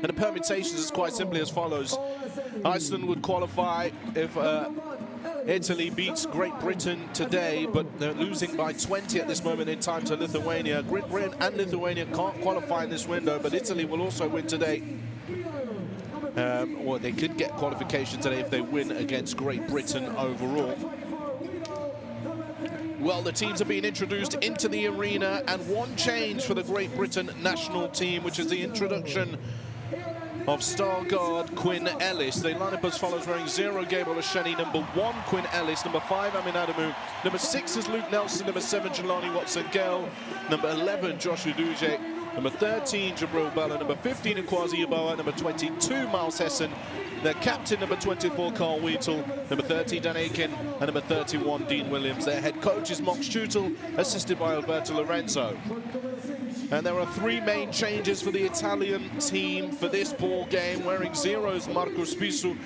And the permutations is quite simply as follows. Iceland would qualify if Italy beats Great Britain today, but they're losing by 20 at this moment in time to Lithuania. Great Britain and Lithuania can't qualify in this window, but Italy will also win today. Or they could get qualification today if they win against Great Britain overall. Well, the teams are being introduced into the arena, and one change for the Great Britain national team, which is the introduction of star guard Quinn Ellis. They line up as follows, wearing 0 Gabriel Osheni, number 1 Quinn Ellis, number 5 Amin Adamu, number 6 is Luke Nelson, number 7 Jelani Watson-Gale, number 11 Josh Uduje, number 13 Jabril Bella, number 15 Ikwazi Yaboa, number 22 Miles Hessen, their captain number 24 Carl Wheatle, number 30 Dan Aiken, and number 31 Dean Williams. Their head coach is Mox Schutel, assisted by Alberto Lorenzo. And there are 3 main changes for the Italian team for this ball game. Wearing 0s Marco Spisu,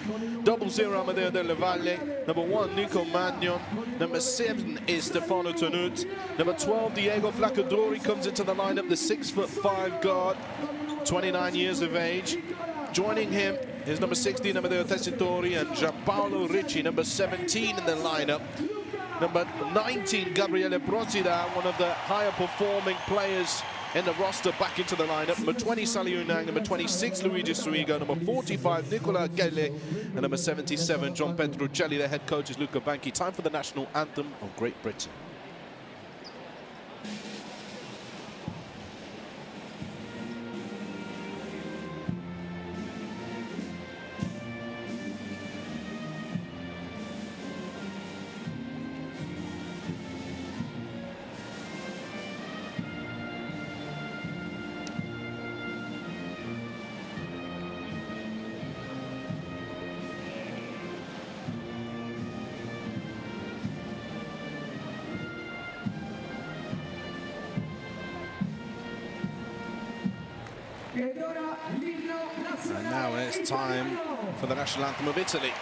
00 Amadeo Delle Valle, number 1 Nico Magnon, number 7 is Stefano Tonut, number 12 Diego Flaccadori comes into the lineup, the 6'5" guard, 29 years of age. Joining him is number 16 Amadeo Tessitori and Gianpaolo Ricci, number 17 in the lineup. Number 19 Gabriele Procida, one of the higher performing players in the roster, back into the lineup. Number 20 Sally Unang, number 26 Luigi Suigo, number 45 Nicola Gelle, and number 77 John Petruccelli. Their head coach is Luca Banchi. Time for the national anthem of Great Britain. And now it's time for the national anthem of Italy.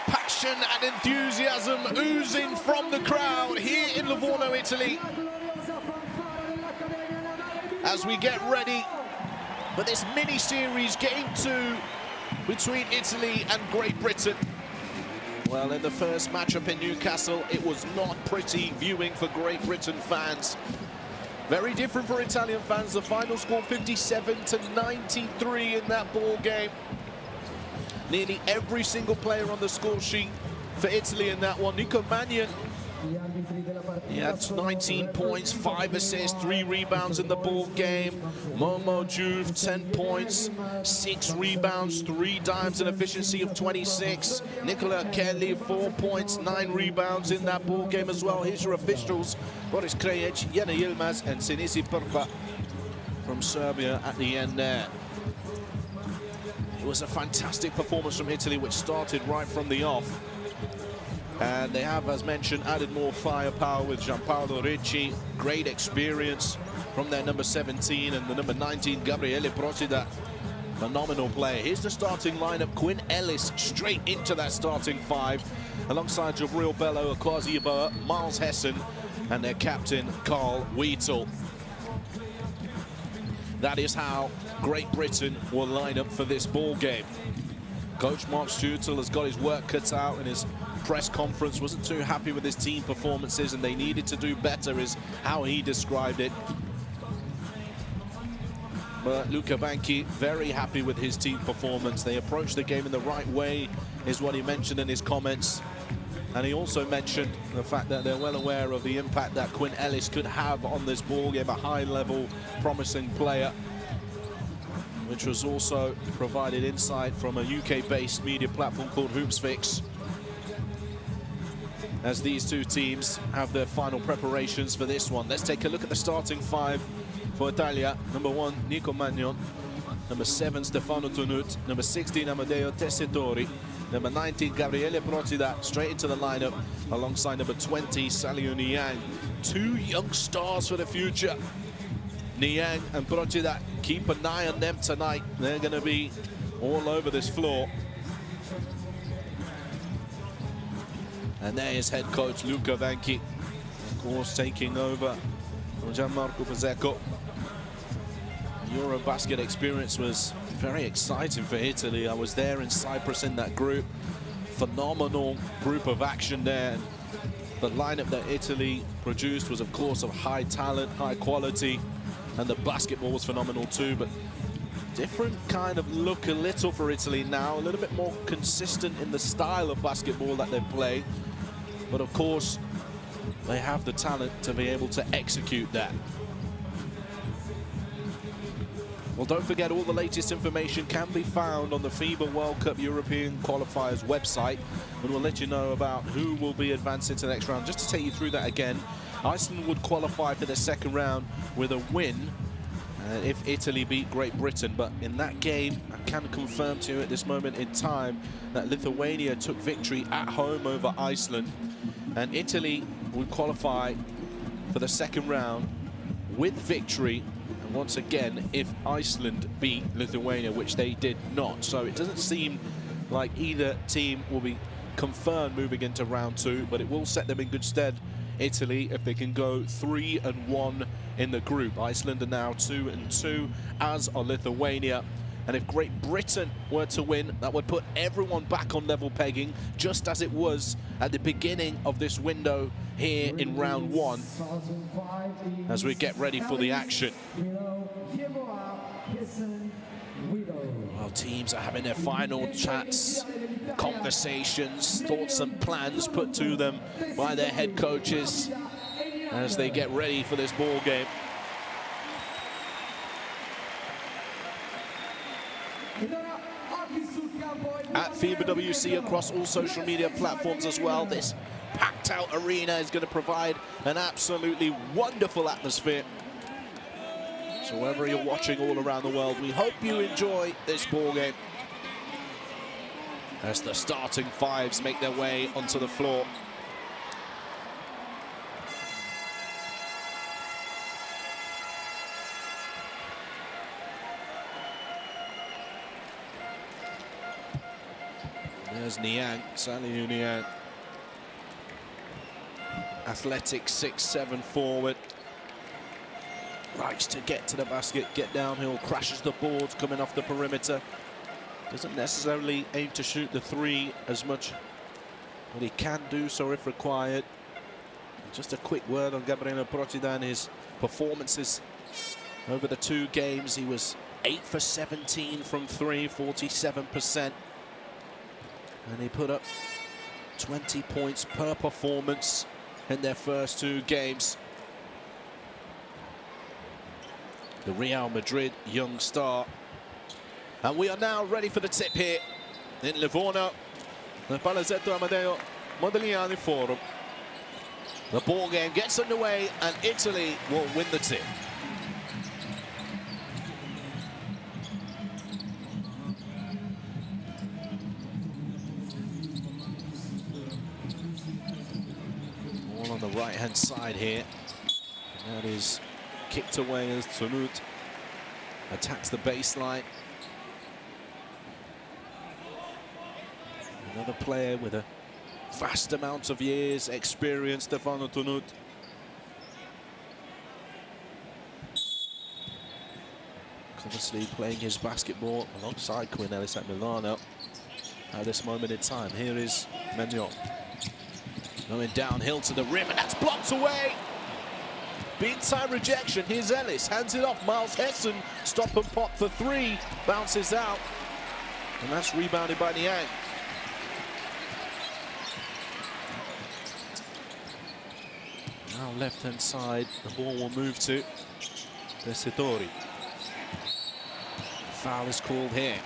Passion and enthusiasm oozing from the crowd here in Livorno, Italy, as we get ready for this mini-series Game 2 between Italy and Great Britain. Well, in the first matchup in Newcastle, it was not pretty viewing for Great Britain fans. Very different for Italian fans. The final score 57-93 in that ball game. Nearly every single player on the score sheet for Italy in that one. Nico Magnon, he had 19 points, 5 assists, 3 rebounds in the ball game. Momo Juve, 10 points, 6 rebounds, 3 dimes, an efficiency of 26. Nicola Kelly, 4 points, 9 rebounds in that ball game as well. Here's your officials: Boris Krejec, Jena Yilmaz, and Sinisi Prva from Serbia at the end there. It was a fantastic performance from Italy, which started right from the off. And they have, as mentioned, added more firepower with Gianpaolo Ricci. Great experience from their number 17 and the number 19, Gabriele Procida. Phenomenal player. Here's the starting lineup. Quinn Ellis straight into that starting five, alongside Jabril Bello, Akwazi Yeboah, Miles Hessen, and their captain, Carl Wheatle. That is how Great Britain will line up for this ball game. Coach Mark Stutel has got his work cut out in his press conference. Wasn't too happy with his team performances, and they needed to do better, is how he described it. But Luca Banchi very happy with his team performance. They approached the game in the right way, is what he mentioned in his comments. And he also mentioned the fact that they're well aware of the impact that Quinn Ellis could have on this ball game, a high-level, promising player, which was also provided insight from a UK-based media platform called HoopsFix, as these two teams have their final preparations for this one. Let's take a look at the starting five for Italia. Number 1, Nico Magnon. Number 7, Stefano Tonut. Number 16, Amadeo Tessitore. Number 19, Gabriele Procida, straight into the lineup, alongside number 20, Saliu Niang. Two young stars for the future. Niang and Procida, keep an eye on them tonight. They're going to be all over this floor. And there is head coach Luca Banchi, of course, taking over from Gianmarco Pasecco. Eurobasket experience was very exciting for Italy. I was there in Cyprus in that group. Phenomenal group of action there. The lineup that Italy produced was, of course, of high talent, high quality, and the basketball was phenomenal too. But different kind of look a little for Italy now, a little bit more consistent in the style of basketball that they play. But of course, they have the talent to be able to execute that. Well, don't forget, all the latest information can be found on the FIBA World Cup European Qualifiers website, and we'll let you know about who will be advancing to the next round. Just to take you through that again, Iceland would qualify for the second round with a win if Italy beat Great Britain. But in that game, I can confirm to you at this moment in time that Lithuania took victory at home over Iceland, and Italy would qualify for the second round with victory once again if Iceland beat Lithuania, which they did not. So it doesn't seem like either team will be confirmed moving into round 2, but it will set them in good stead, Italy, if they can go 3-1 in the group. Iceland are now 2-2, as are Lithuania. And if Great Britain were to win, that would put everyone back on level pegging, just as it was at the beginning of this window here in round 1, as we get ready for the action. Well, teams are having their final chats, conversations, thoughts and plans put to them by their head coaches as they get ready for this ball game. At FIBA WC across all social media platforms as well, this packed out arena is going to provide an absolutely wonderful atmosphere. So wherever you're watching all around the world, we hope you enjoy this ball game as the starting fives make their way onto the floor. There's Niang, Saliu Niang. Athletic 6'7" forward. Likes to get to the basket, get downhill, crashes the boards coming off the perimeter. Doesn't necessarily aim to shoot the 3 as much, but he can do so if required. And just a quick word on Gabriele Procida and his performances over the 2 games. He was 8 for 17 from 3, 47%. And he put up 20 points per performance in their first 2 games. The Real Madrid young star. And we are now ready for the tip here in Livorno, the Palazzetto Amedeo Modigliani Forum. The ball game gets underway and Italy will win the tip. right-hand side here. And that is kicked away as Tunut attacks the baseline. Another player with a vast amount of years experience, Stefano Tunut. Obviously playing his basketball alongside Quinn Ellis at Milano at this moment in time. Here is Menyon going downhill to the rim, and that's blocked away. Big time rejection. Here's Ellis, hands it off. Miles Hessen, stop and pop for three, bounces out, and that's rebounded by Niang. Now left-hand side, the ball will move to Tessitori. Foul is called here.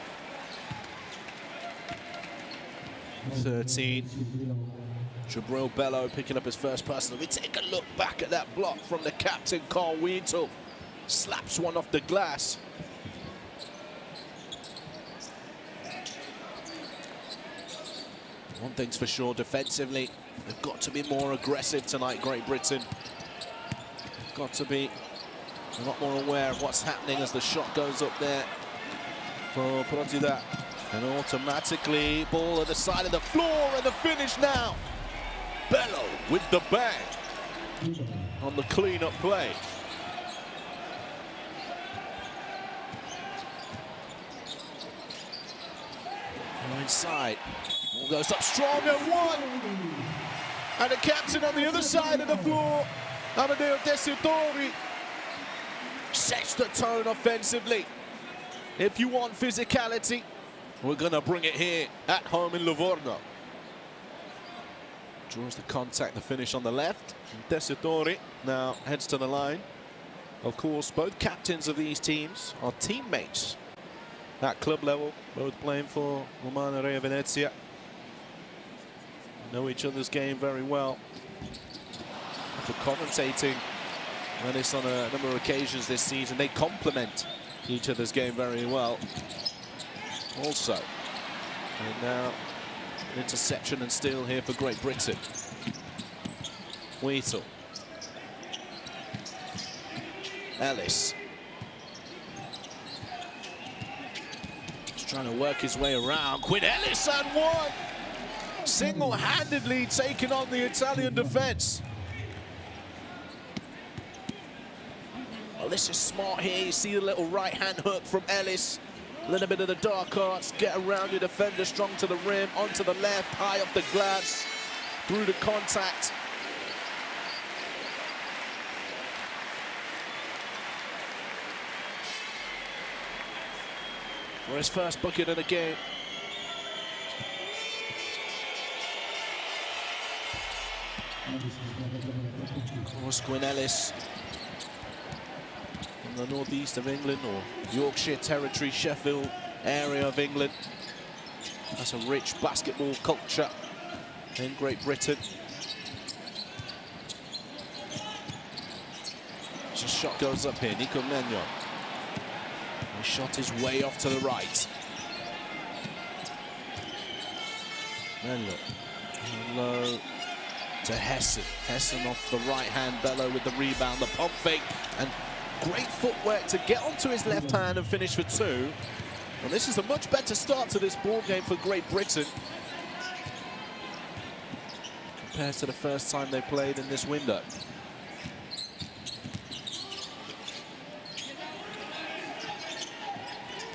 13. Jabril Bello picking up his first personal. We take a look back at that block from the captain, Carl Wheatle. Slaps one off the glass. One thing's for sure, defensively, they've got to be more aggressive tonight, Great Britain. Got to be a lot more aware of what's happening as the shot goes up there for Protida. And automatically, ball at the side of the floor, and the finish now. Bello with the bang on the clean-up play. Now inside, ball goes up strong and one. And the captain on the other side of the floor, Amadeo Tessitori, sets the tone offensively. If you want physicality, we're gonna bring it here at home in Livorno. Draws the contact, the finish on the left. Tessitori now heads to the line. Of course, both captains of these teams are teammates at club level, both playing for Romana Reia Venezia. Know each other's game very well. After commentating on this on a number of occasions this season, they complement each other's game very well. Also, and now an interception and steal here for Great Britain. Wheatle. Ellis. Just trying to work his way around. Quinn Ellis and one. Single-handedly taking on the Italian defense. Well, this is smart here. You see the little right-hand hook from Ellis. A little bit of the dark arts, get around your defender, strong to the rim, onto the left, high up the glass, through the contact. For his first bucket of the game. Of course, Quinn Ellis from the northeast of England, or Yorkshire Territory, Sheffield area of England. That's a rich basketball culture in Great Britain. So shot goes up here, Nico Menyon. His shot is way off to the right. Menyon, low to Hessen. Hessen off the right hand, Bello with the rebound, the pump fake, and great footwork to get onto his left hand and finish for two. And this is a much better start to this ball game for Great Britain compared to the first time they played in this window.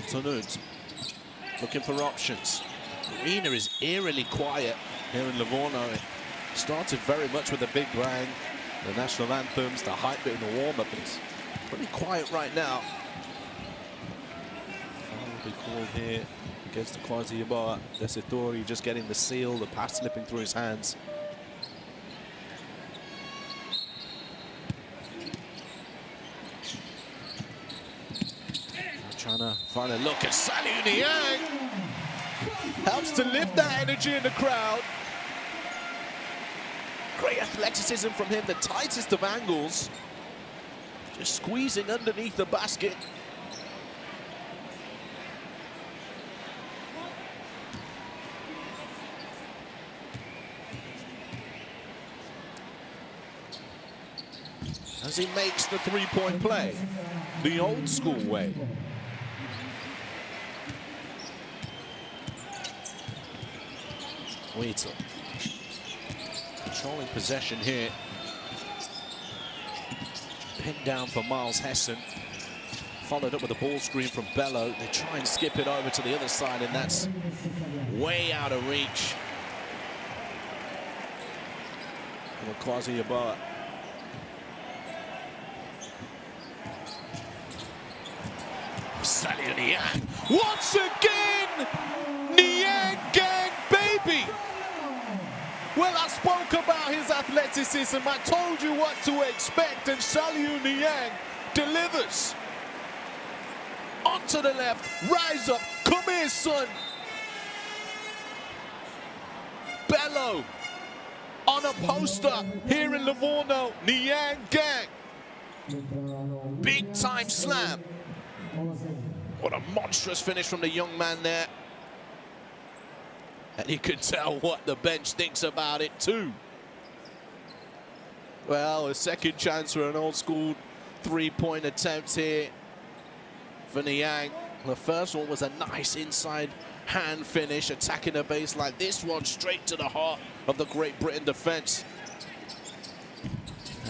Tunut looking for options. The arena is eerily quiet here in Livorno. It started very much with a big bang, the national anthems, the hype bit in the warm-up. It's pretty quiet right now. Foul will be called here against the Quasi-Yeboah. Tessitori just getting the seal, the pass slipping through his hands. Trying to find a look at Saliu Niang. Helps to lift that energy in the crowd. Great athleticism from him, the tightest of angles. Just squeezing underneath the basket. as he makes the three-point play, the old school way. Wheatle controlling possession here. Pinned down for Miles Hessen. Followed up with a ball screen from Bello. They try and skip it over to the other side, and that's way out of reach. Quasi Yeboah. Sally Niang. Once again! Niang gang, baby! Well, I spoke about his athleticism. I told you what to expect, and Saliu Niang delivers. Onto the left, rise up, come here, son. Bello on a poster here in Livorno. Niang gang. Big time slam. What a monstrous finish from the young man there. And you can tell what the bench thinks about it too. Well, a second chance for an old school three-point attempt here for Niang. The first one was a nice inside hand finish, attacking the baseline. This one straight to the heart of the Great Britain defense.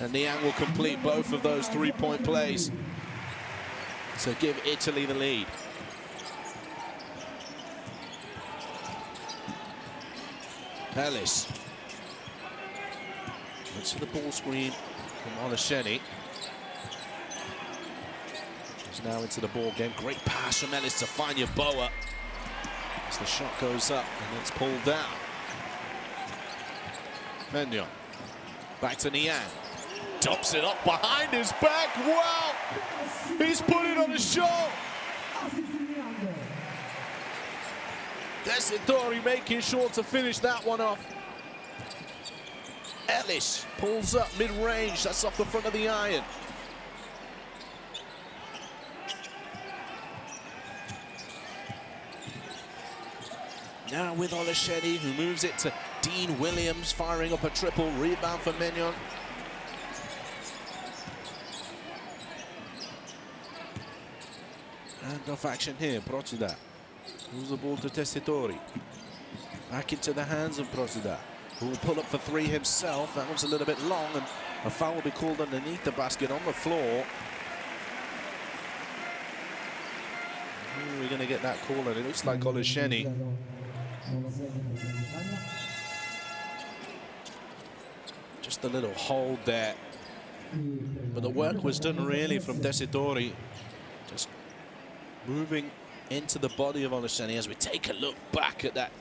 And Niang will complete both of those three-point plays to give Italy the lead. Ellis. Into the ball screen from Olasheni. He's now into the ball game. Great pass from Ellis to find Yeboah. As the shot goes up and it's pulled down. Menyon. Back to Niang. Dumps it up behind his back. Wow! He's put it on the show. Desideri making sure to finish that one off. Ellis pulls up mid-range. That's off the front of the iron. Now with Olasheni, who moves it to Dean Williams, firing up a triple. Rebound for Menyon. And off action here, Procida. Moves the ball to Tessitori. Back into the hands of Procida, who will pull up for three himself. That one's a little bit long, and a foul will be called underneath the basket on the floor. We're going to get that call, and it looks like Olasheni. Just a little hold there. But the work was done really from Desideri. Just moving into the body of Olasheni as we take a look back at that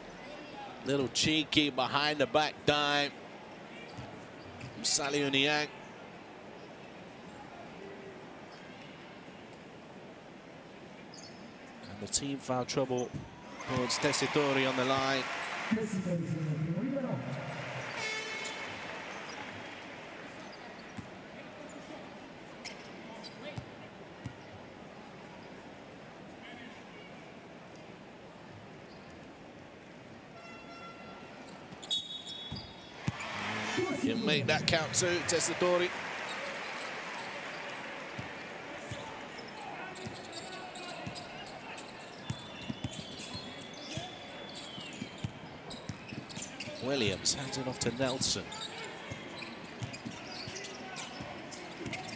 little cheeky behind the back dime from Saliu Niang. And the team foul trouble towards Tessitori on the line. You make that count too, Tessitori. Williams hands it off to Nelson.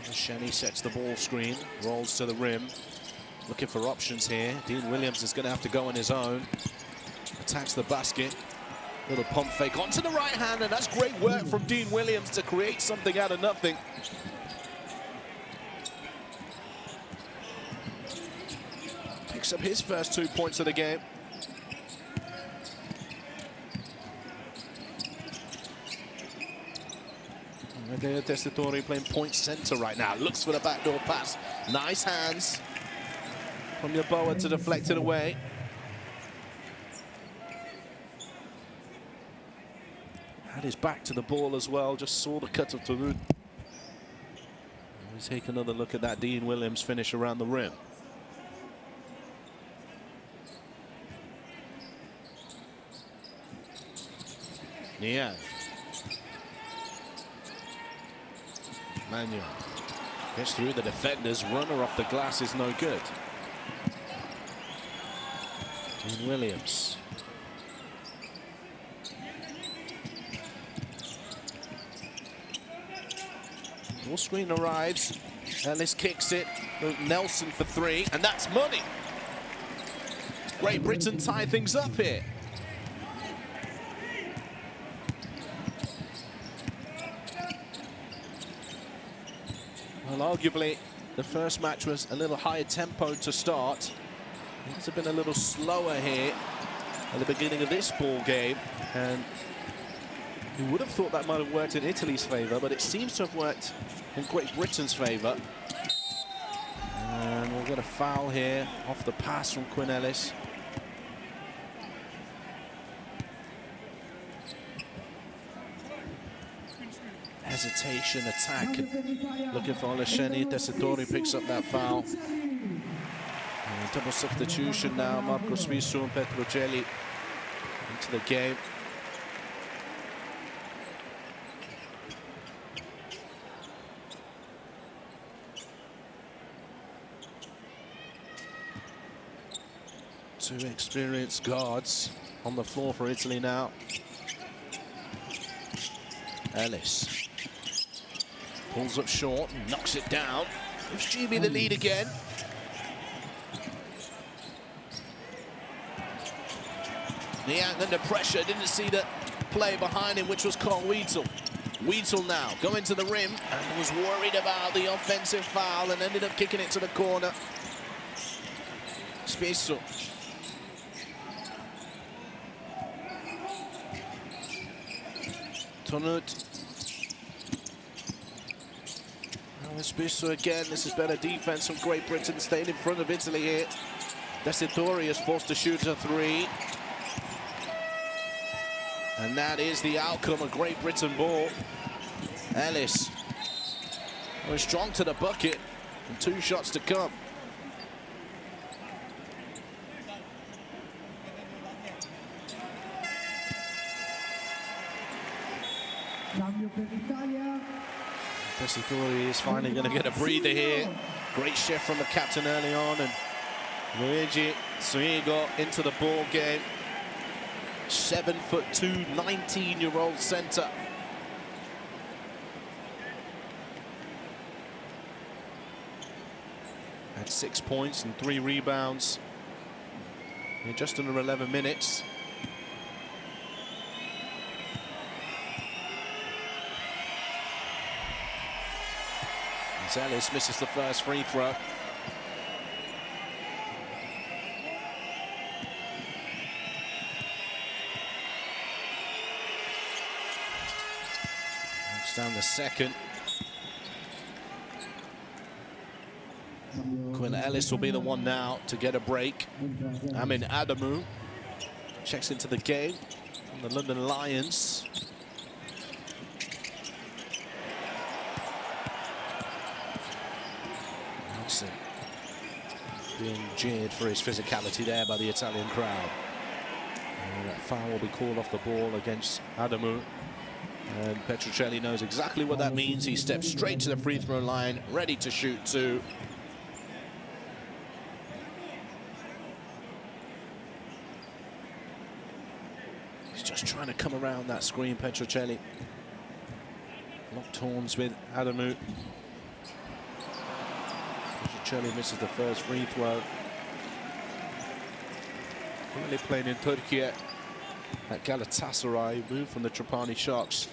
Shenny sets the ball screen, rolls to the rim. Looking for options here. Dean Williams is going to have to go on his own. Attacks the basket. Little pump fake onto the right hand, and that's great work from Dean Williams to create something out of nothing. Picks up his first 2 points of the game. Tessitori playing point center right now. Looks for the backdoor pass. Nice hands from Yeboah to deflect it away. Had his back to the ball as well. Just saw the cut of Tarun. We take another look at that Dean Williams finish around the rim. Niang. Manuel. Gets through the defenders. Runner off the glass is no good. Dean Williams. Ball screen arrives. Ellis kicks it. Nelson for three, and that's money. Great Britain tie things up here. Well, arguably, the first match was a little higher tempo to start. Things have been a little slower here at the beginning of this ball game, and you would have thought that might have worked in Italy's favour, but it seems to have worked in Great Britain's favour. And we'll get a foul here off the pass from Quinn Ellis. Hesitation, attack, looking for Olesheni. Tessitore picks up that foul. And double substitution now. Marco Spisso and Petrocelli into the game. Two experienced guards on the floor for Italy now. Ellis pulls up short and knocks it down. Gives GB the lead again. Niang under pressure, didn't see the play behind him, which was Carl Wheatle. Wheatle now going to the rim and was worried about the offensive foul and ended up kicking it to the corner. Spisso. Tonut. Spisso again. This is better defense from Great Britain, staying in front of Italy here. Tessitore is forced to shoot a three. And that is the outcome of Great Britain ball. Ellis was strong to the bucket, and 2 shots to come. Tessitore is finally going to get a breather here. Great shift from the captain early on, and Luigi Suigo into the ball game. 7'2", 19-year-old center. Had 6 points and 3 rebounds in just under 11 minutes. Ellis misses the first free throw. Knocks down the second. Quinn Ellis will be the one now to get a break. Amin Adamu checks into the game from the London Lions. Being jeered for his physicality there by the Italian crowd. And that foul will be called off the ball against Adamu. And Petrocelli knows exactly what that means. He steps straight to the free throw line, ready to shoot 2. He's just trying to come around that screen, Petrocelli. Locked horns with Adamu. Petrocelli misses the first free throw. Currently playing in Turkey at Galatasaray, moved from the Trapani Sharks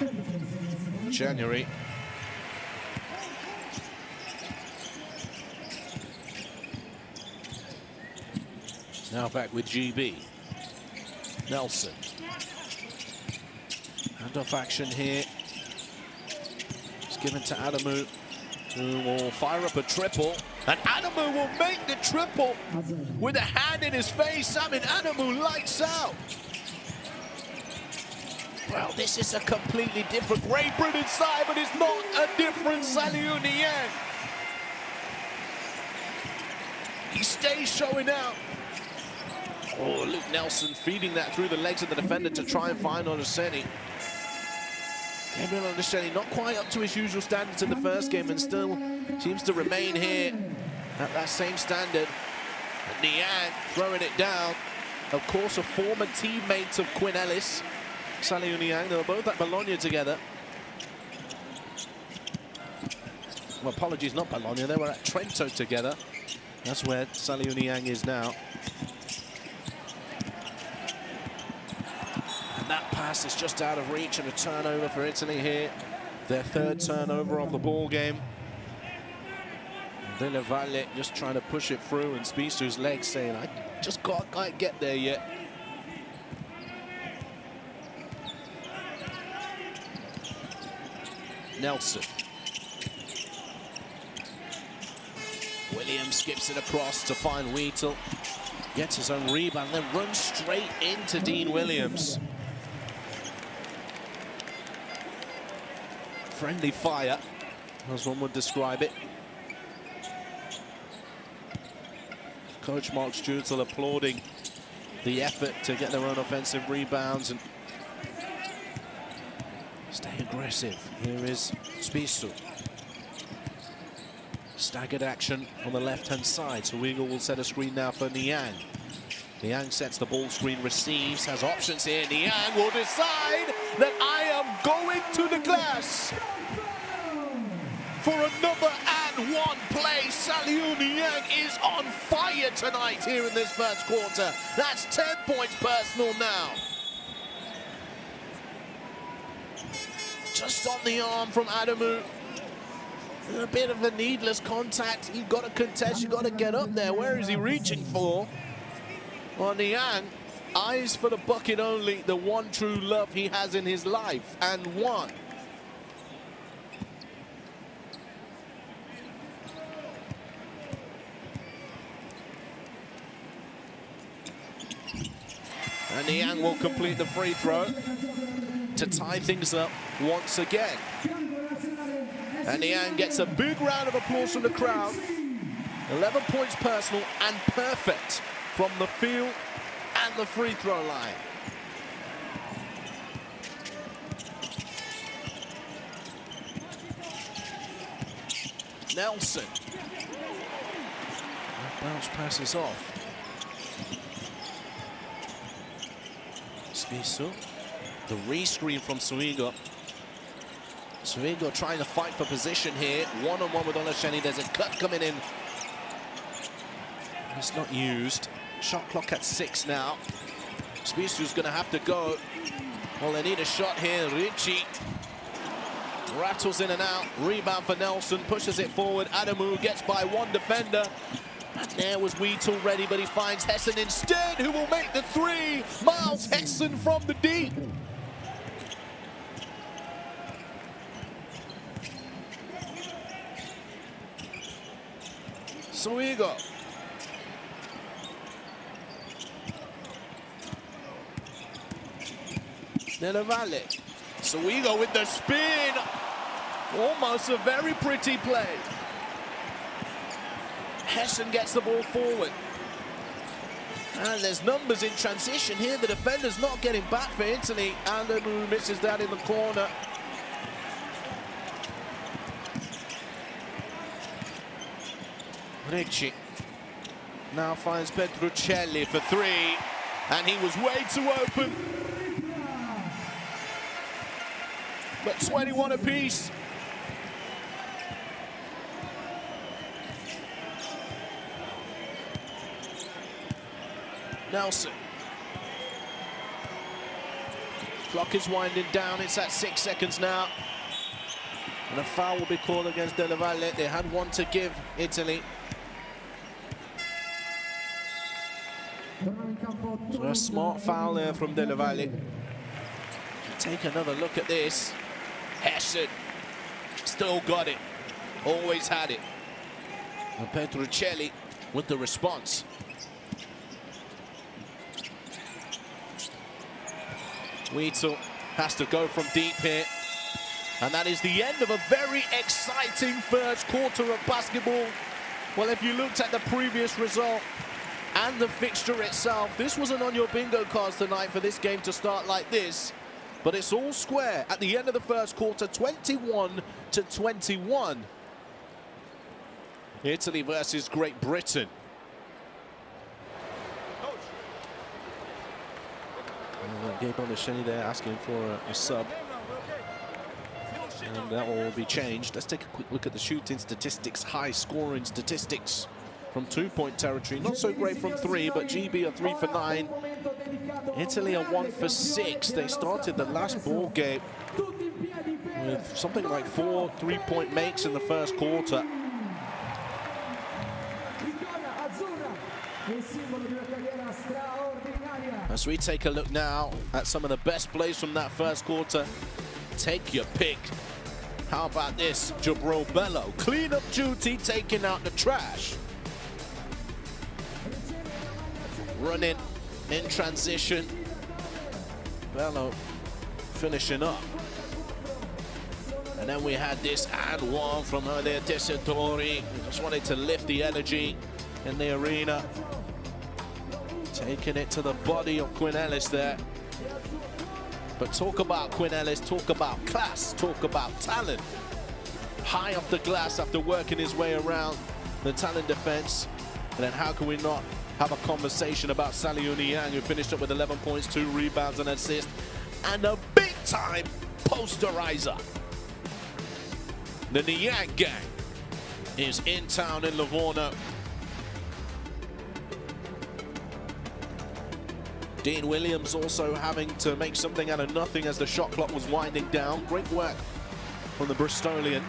in January. Now back with GB. Nelson. Handoff action here. It's given to Adamu, who will fire up a triple, and Adamu will make the triple with a hand in his face. Amin Adamu lights out. Well, this is a completely different Great Britain side, but it's not a different Salihu Niang. He stays showing out. Oh, Luke Nelson feeding that through the legs of the defender to try and find Olesheni. Gabriel Onishelli not quite up to his usual standards in the first game and still seems to remain here at that same standard. And Niang throwing it down. Of course, a former teammate of Quinn Ellis, Saliu Niang. They were both at Bologna together. Well, apologies, not Bologna. They were at Trento together. That's where Saliu Niang is now. And that pass is just out of reach and a turnover for Italy here. Their third turnover of the ball game. Della Valle just trying to push it through, and Spissu's legs saying, I just can't quite get there yet. Nelson. Williams skips it across to find Wheatle. Gets his own rebound, then runs straight into Dean Williams. Friendly fire, as one would describe it. Coach Mark Strutel applauding the effort to get their own offensive rebounds and stay aggressive. Here is Spissu. Staggered action on the left-hand side. So Weigel will set a screen now for Niang. Niang sets the ball screen, receives, has options here. Niang will decide that I am going to the glass for another and one play. Saliu Niang is on fire tonight here in this first quarter. That's 10 points personal now. Just on the arm from Adamu. A bit of a needless contact. You've got to contest, you've got to get up there. Where is he reaching for? Well, Niang, eyes for the bucket only, the one true love he has in his life, and one. And Niang will complete the free throw to tie things up once again. And Niang gets a big round of applause from the crowd. 11 points personal and perfect from the field and the free throw line. Nelson. That bounce passes off. Spissu. The re-screen from Suigo. Suigo trying to fight for position here. One-on-one with Onishelli. There's a cut coming in. It's not used. Shot clock at 6 now. Spissu's going to have to go. Well, they need a shot here. Ricci rattles in and out. Rebound for Nelson. Pushes it forward. Adamu gets by one defender. And there was Wheatle ready, but he finds Hessen instead, who will make the three. Miles Hessen from the deep. Suigo. Della Valle. Suigo with the spin. Almost a very pretty play. Hessen gets the ball forward. And there's numbers in transition here. The defender's not getting back for Italy. Adamu misses that in the corner. Ricci now finds Petruccelli for three, and he was way too open. But 21 apiece. Nelson. Clock is winding down. It's at 6 seconds now. And a foul will be called against Della Valle. They had one to give, Italy. So a smart foul there from Della Valle. Take another look at this. Hessen still got it. Always had it. And Petruccelli with the response. Wheatle has to go from deep here. And that is the end of a very exciting first quarter of basketball. Well, if you looked at the previous result and the fixture itself, this wasn't on your bingo cards tonight for this game to start like this. but it's all square at the end of the first quarter, 21-21. Italy versus Great Britain. Gabe Onisheni there asking for a sub. And that will be changed. Let's take a quick look at the shooting statistics, high scoring statistics from two-point territory. Not so great from three, but GB are 3 for 9. Italy are 1 for 6. They started the last ball game with something like 4 3-point makes in the first quarter. As we take a look now at some of the best plays from that first quarter, take your pick. How about this? Jabril Bello, clean up duty, taking out the trash. Running in transition. Bello finishing up. And then we had this and one from Ode Tessitore. Just wanted to lift the energy in the arena. Taking it to the body of Quinn Ellis there. But talk about Quinn Ellis, talk about class, talk about talent. High off the glass after working his way around the talent defense. And then how can we not have a conversation about Salihu Niang, who finished up with 11 points, 2 rebounds and an assist, and a big-time posterizer. The Niang gang is in town in Livorno. Dean Williams also having to make something out of nothing as the shot clock was winding down. Great work from the Bristolian.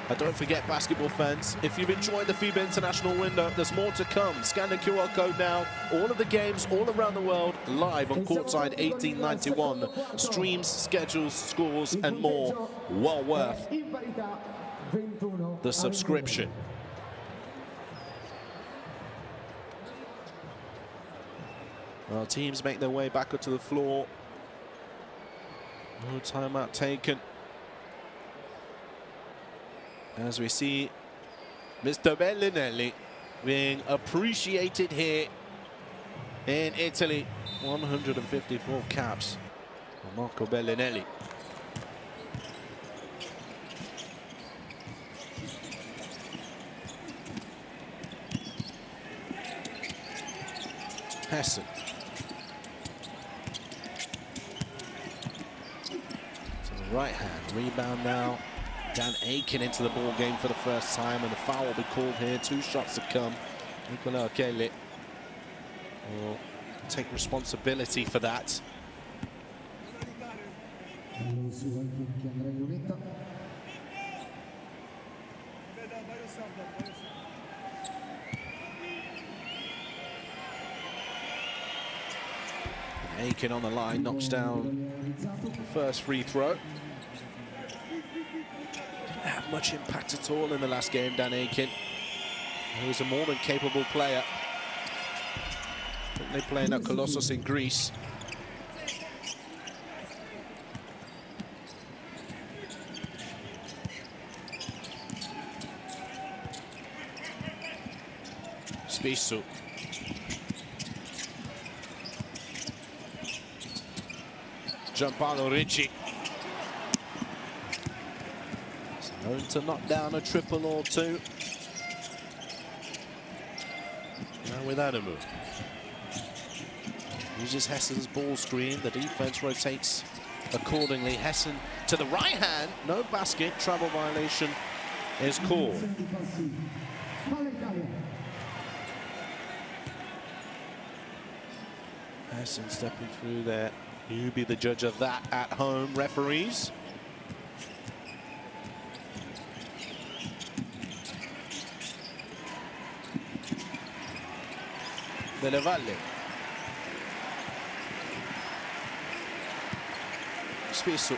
And don't forget, basketball fans, if you've enjoyed the FIBA International window, there's more to come. Scan the QR code now. All of the games all around the world live on Courtside 1891. Streams, schedules, scores, and more. Well worth the subscription. Well, teams make their way back onto the floor. No timeout taken. As we see Mr. Bellinelli being appreciated here in Italy. 154 caps for Marco Bellinelli. Hessen. To the right hand, rebound now. Dan Aiken into the ball game for the first time, and the foul will be called here. 2 shots to come. Nicola Kelly will take responsibility for that. Aiken on the line, knocks down the first free throw. Didn't have much impact at all in the last game, Dan Aiken. He was a more than capable player. They're playing at Colossus in Greece. Spissu. Gianpaolo Ricci. He's known to knock down a triple or two. Now without a move. Uses Hessen's ball screen. The defense rotates accordingly. Hessen to the right hand. No basket. Travel violation is called. Hessen stepping through there. You be the judge of that at home, referees. Delle Valle. Spissu.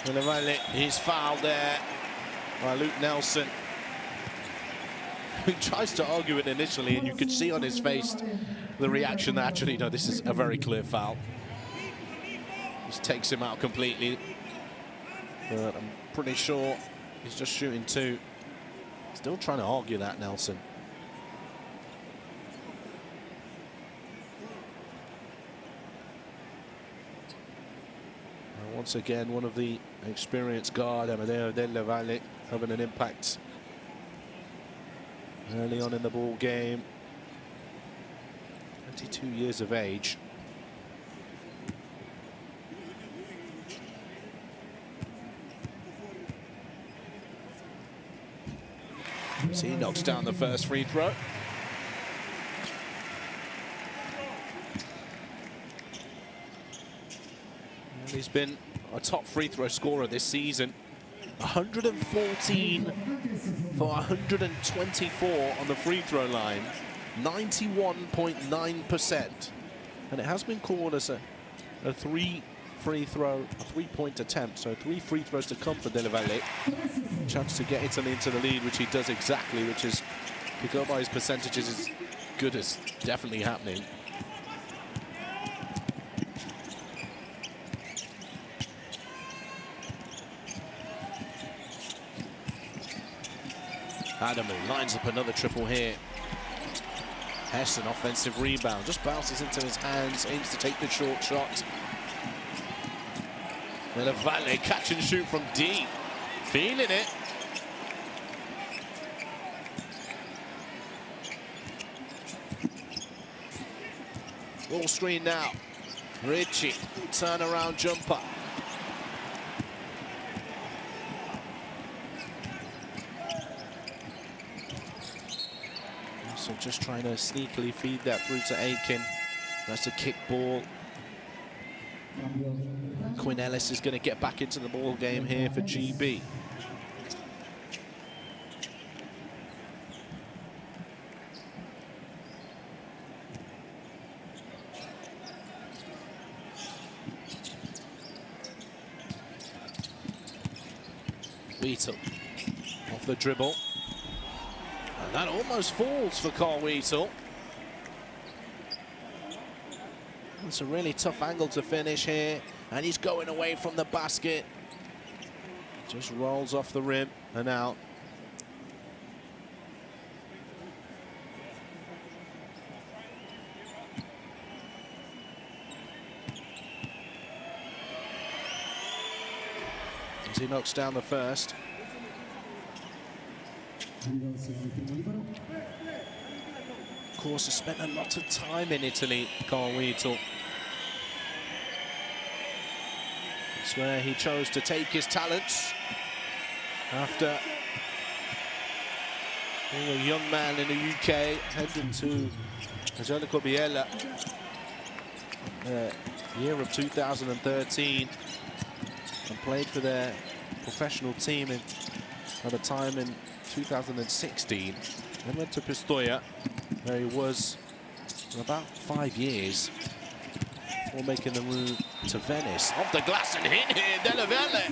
Delle Valle, he's fouled there by Luke Nelson. He tries to argue it initially, and you could see on his face the reaction that actually, no, this is a very clear foul. Just takes him out completely. But I'm pretty sure he's just shooting 2. Still trying to argue that, Nelson. Once again, one of the experienced guard, Amadeo Delle Valle, having an impact early on in the ball game. 22 years of age. So he knocks down the first free throw. And he's been a top free throw scorer this season. 114 for 124 on the free throw line. 91.9%. And it has been called as a three-point attempt. So 3 free throws to come for Delle Valle. Chance to get Italy into the lead, which he does exactly, which is, to go by his percentages, as good as definitely happening. Adamu lines up another triple here. Hess, an offensive rebound, just bounces into his hands, aims to take the short shot. Delle Valle catch and shoot from deep. Feeling it. Ball screen now. Ricci, turnaround jumper. So just trying to sneakily feed that through to Aiken. That's a kick ball. Quinn Ellis is going to get back into the ball game here for GB. Wheatle off the dribble. And that almost falls for Carl Wheatle. It's a really tough angle to finish here, and he's going away from the basket. Just rolls off the rim and out. As he knocks down the first. Of course, has spent a lot of time in Italy, Carl Wheatle. It's where he chose to take his talents after being a young man in the UK, headed to Angelico Biella, year of 2013, and played for their professional team at a time in 2016. Then went to Pistoia, where he was for about 5 years before making the move to Venice. Off the glass and hit here, Delle Valle.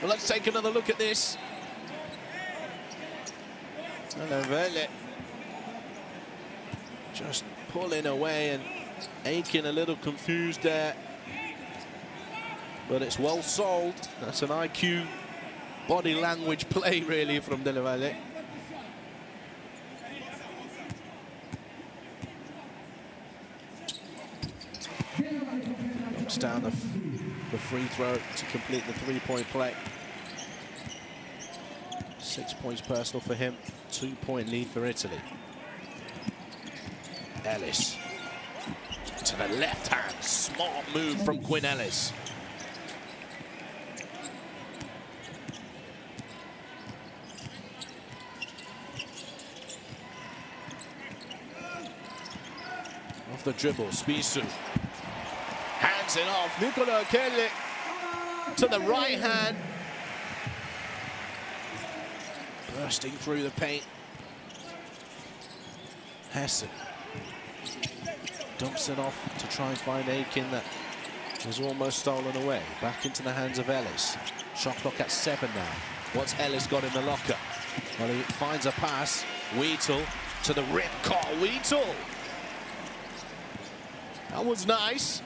Well, let's take another look at this. Delle Valle just pulling away, and Aiken a little confused there. But it's well sold. That's an IQ body language play, really, from Delle Valle. Knocks down the free throw to complete the three-point play. 6 points personal for him. 2-point lead for Italy. Ellis to the left hand. Smart move from Quinn Ellis. Off the dribble, Spissu hands it off. Nicola Kelly to the right hand, bursting through the paint. Hessen dumps it off to try and find Aiken. That was almost stolen away. Back into the hands of Ellis. Shot clock at 7 now. What's Ellis got in the locker? Well, he finds a pass. Wheatle to the rim. Carl Wheatle. That was nice.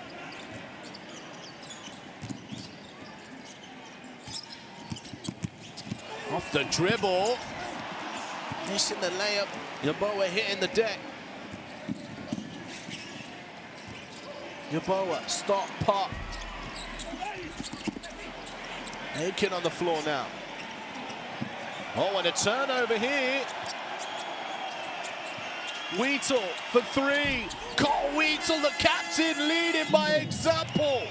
Off the dribble. Missing the layup. Yeboah hitting the deck. Yeboah, stop, pop. Aiken on the floor now. Oh, and a turnover here. Wheatle for three. Cole Wheatle, the captain, leading by example.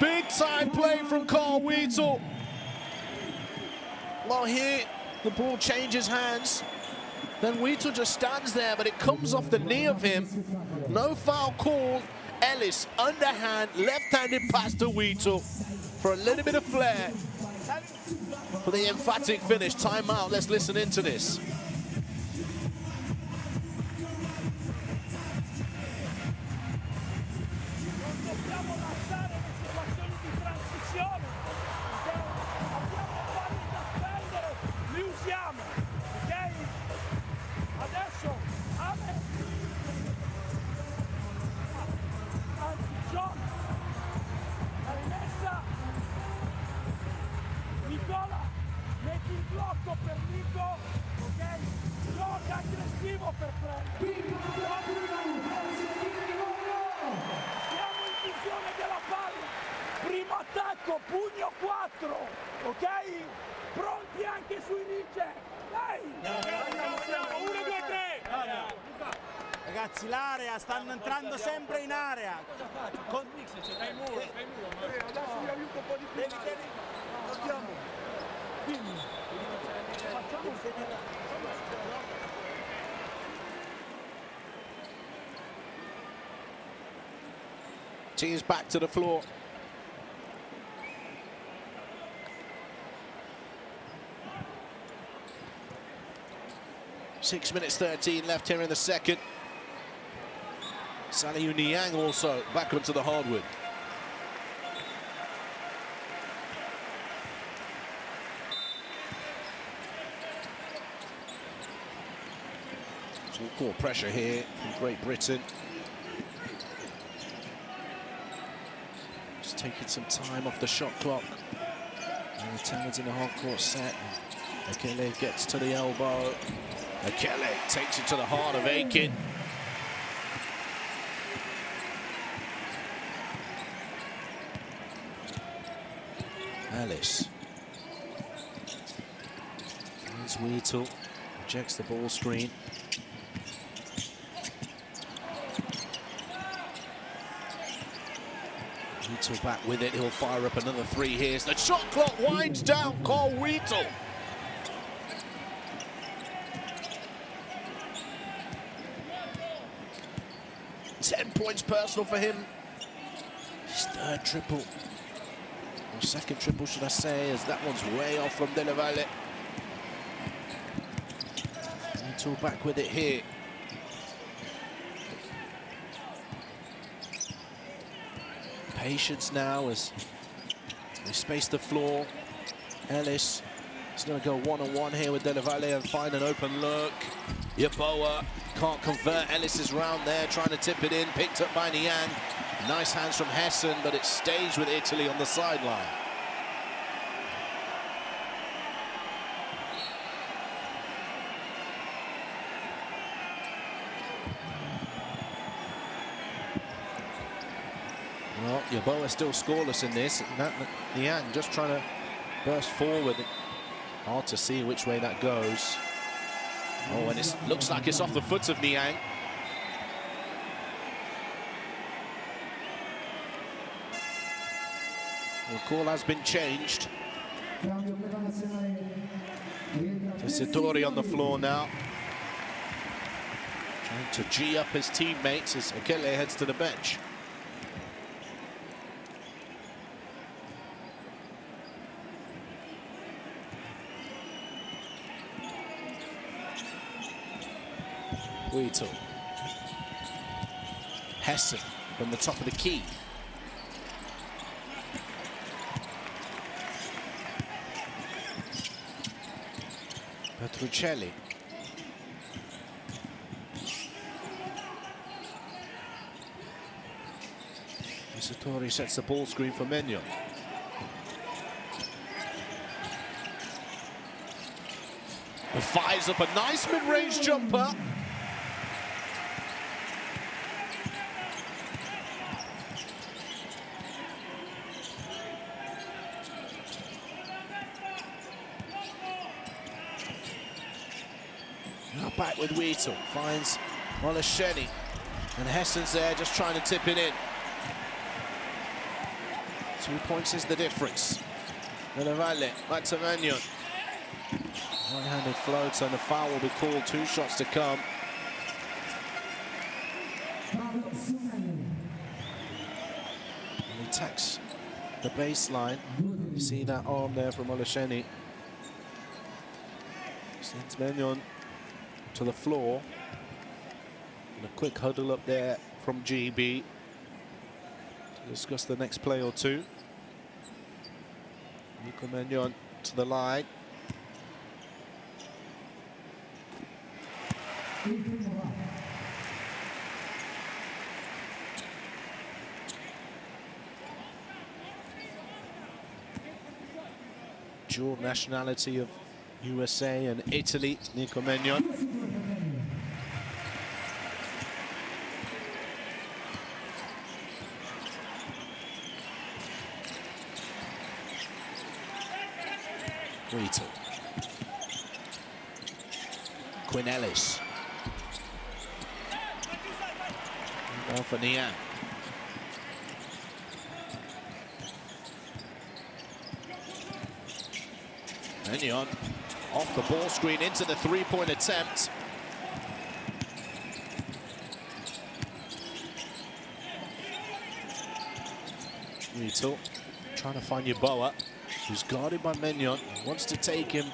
Big time play from Cole Wheatle. Well, here the ball changes hands. Then Wheatle just stands there, but it comes off the knee of him. No foul call. Ellis, underhand, left-handed pass to Wheatle for a little bit of flair. For the emphatic finish. Timeout. Let's listen into this. Primo attacco, pugno 4, ok? Pronti anche sui ricce. Dai! 1, 2, 3. Ragazzi, l'area, stanno entrando sempre in area. Con... Fai muro. Adesso vi aiuto un po' di più. Andiamo. Quindi, facciamo Teams back to the floor. Six minutes 13 left here in the second. Saliu Niang also back onto the hardwood. Some cool pressure here from Great Britain. Just taking some time off the shot clock. And the Talons in the half-court set. Akele gets to the elbow. Akele takes it to the heart of Aiken. Ellis. There's Wheatle. Rejects the ball screen. Wheatle back with it. He'll fire up another three here. The shot clock winds down. Cole Wheatle. Points personal for him. His third triple. Or second triple, should I say, as that one's way off from Dele Valle. Wheatle back with it here. Patience now as they space the floor. Ellis is going to go one-on-one here with Dele Valle and find an open look. Yeboah can't convert. Ellis is round there trying to tip it in. Picked up by Niang. Nice hands from Hessen, but it stays with Italy on the sideline. Well, Yeboah still scoreless in this. Niang just trying to burst forward. Hard to see which way that goes. Oh, and it looks like it's off the foot of Niang. The call has been changed. Tessitore on the floor now. Trying to G up his teammates as Akele heads to the bench. Wheatle. Hessen from the top of the key. Petruccelli. Tessitore sets the ball screen for Menyon. Fires up a nice mid-range jumper. Now back with Wheatle, finds Molasheni. And Hessen's there just trying to tip it in. 2 points is the difference. Valle, back to Magnon. Right-handed floats and the foul will be called. 2 shots to come. And he attacks the baseline. You see that arm there from Molasheni. Sends Magnon to the floor. And a quick huddle up there from GB to discuss the next play or two. Nico Magnon to the line. Dual nationality of USA and Italy, Nico Magnon. Wheatle. Quinn Ellis. Now for Niang. Magnon off the ball screen into the three-point attempt. Wheatle trying to find Yeboah, who's guarded by Magnon. Wants to take him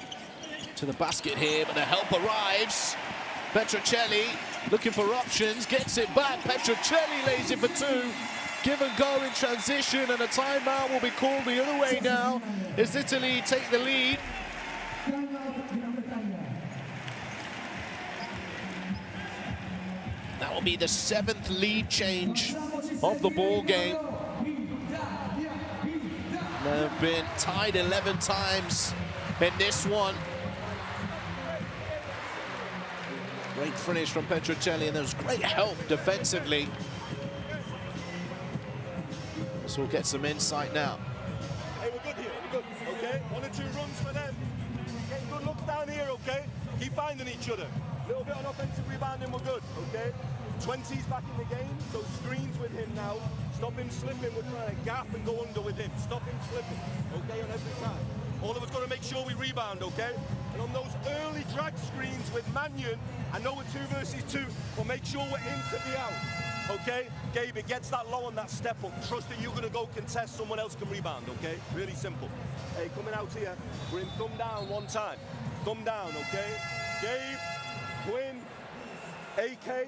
to the basket here, but the help arrives. Petrocelli looking for options, gets it back. Petrocelli lays it for 2. Give and go in transition, and a timeout will be called the other way now as Italy take the lead. That will be the 7th lead change of the ball game. They've been tied 11 times in this one. Great finish from Petrocelli, and there was great help defensively. So we'll get some insight now. Hey, we're good here, we're good, okay? 1 or 2 runs for them. Getting good looks down here, okay? Keep finding each other. A little bit on offensive rebounding, we're good, okay? 20's back in the game, so screens with him now. Stop him slipping, we're trying to gap and go under with him. Stop him slipping, okay, on every time. All of us got to make sure we rebound, okay? And on those early drag screens with Magnon, I know we're 2 versus 2, but make sure we're in to be out, okay? Gabe, it gets that low on that step up. Trust that you're going to go contest, someone else can rebound, okay? Really simple. Hey, coming out here, we're in thumb down 1 time. Thumb down, okay? Gabe, Quinn, AK,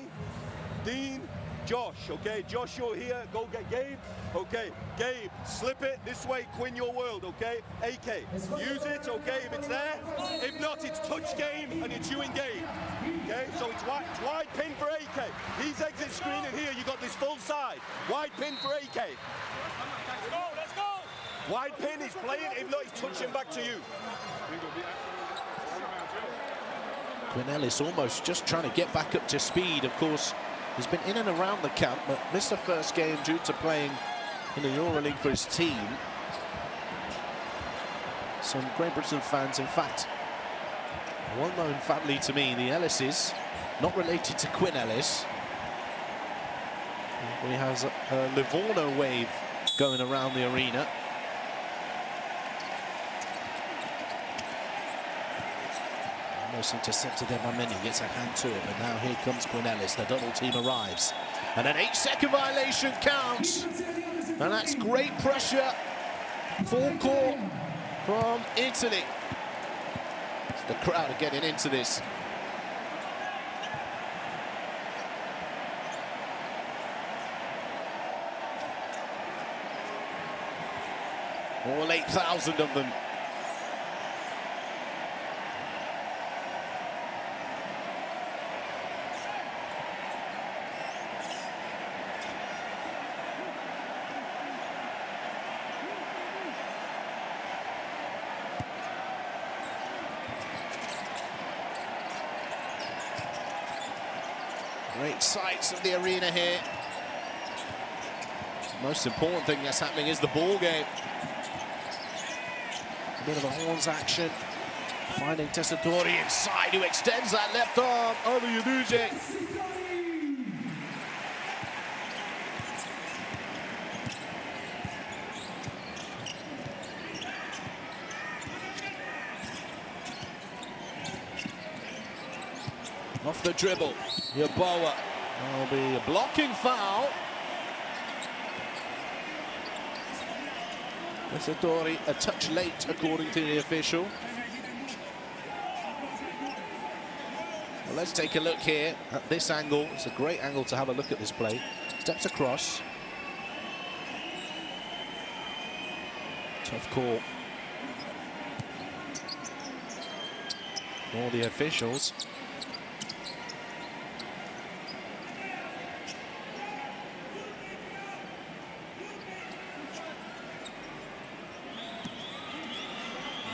Dean, Josh, okay? Josh, you're here, go get Gabe. Okay, Gabe, slip it this way, Quinn, your world, okay? AK, use it, okay, if it's there. If not, it's touch game, and it's you and Gabe. Okay, so it's wide pin for AK. He's exit screen, and here you got this full side. Wide pin for AK. Let's go, let's go! Wide pin, he's playing, if not, he's touching back to you. Quinn Ellis almost just trying to get back up to speed. Of course, he's been in and around the camp, but missed the first game due to playing in the EuroLeague for his team. Some Great Britain fans, in fact, a well-known family to me, the Ellises, not related to Quinn Ellis. He has a Livorno wave going around the arena. Almost intercepted there by many, gets a hand to it, but now here comes Quinn Ellis. The double team arrives, and an 8-second violation counts, and that's great pressure. Full court from Italy. The crowd are getting into this. All 8,000 of them. sights of the arena here. The most important thing that's happening is the ball game. A bit of a horns action. Finding Tessitore inside, who extends that left arm over Yuduje. Off the dribble, Yeboah. There'll be a blocking foul. Tessitore a touch late, according to the official. Well, let's take a look here at this angle. It's a great angle to have a look at this play. Steps across. Tough call. All the officials.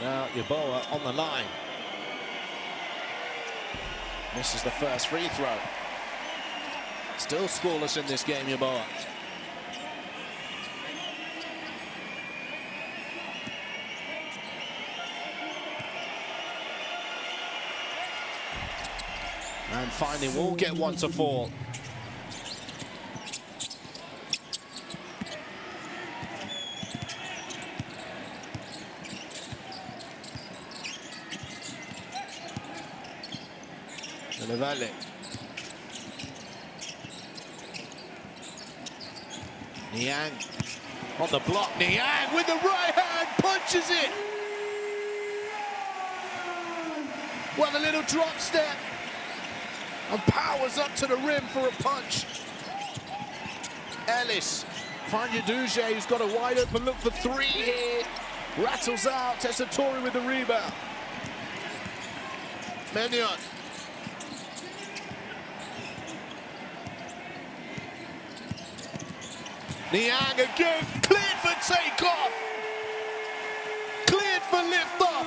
Now Yeboah on the line. Misses the first free throw. Still scoreless in this game, Yeboah. And finally, we'll get one to fall. Valle. Niang on the block. Niang with the right hand punches it. Well, a little drop step and powers up to the rim for a punch. Ellis finds Yuduje, who's got a wide open look for three here. Rattles out. Tessitore with the rebound. Menyon. Niang again, cleared for takeoff. Cleared for liftoff.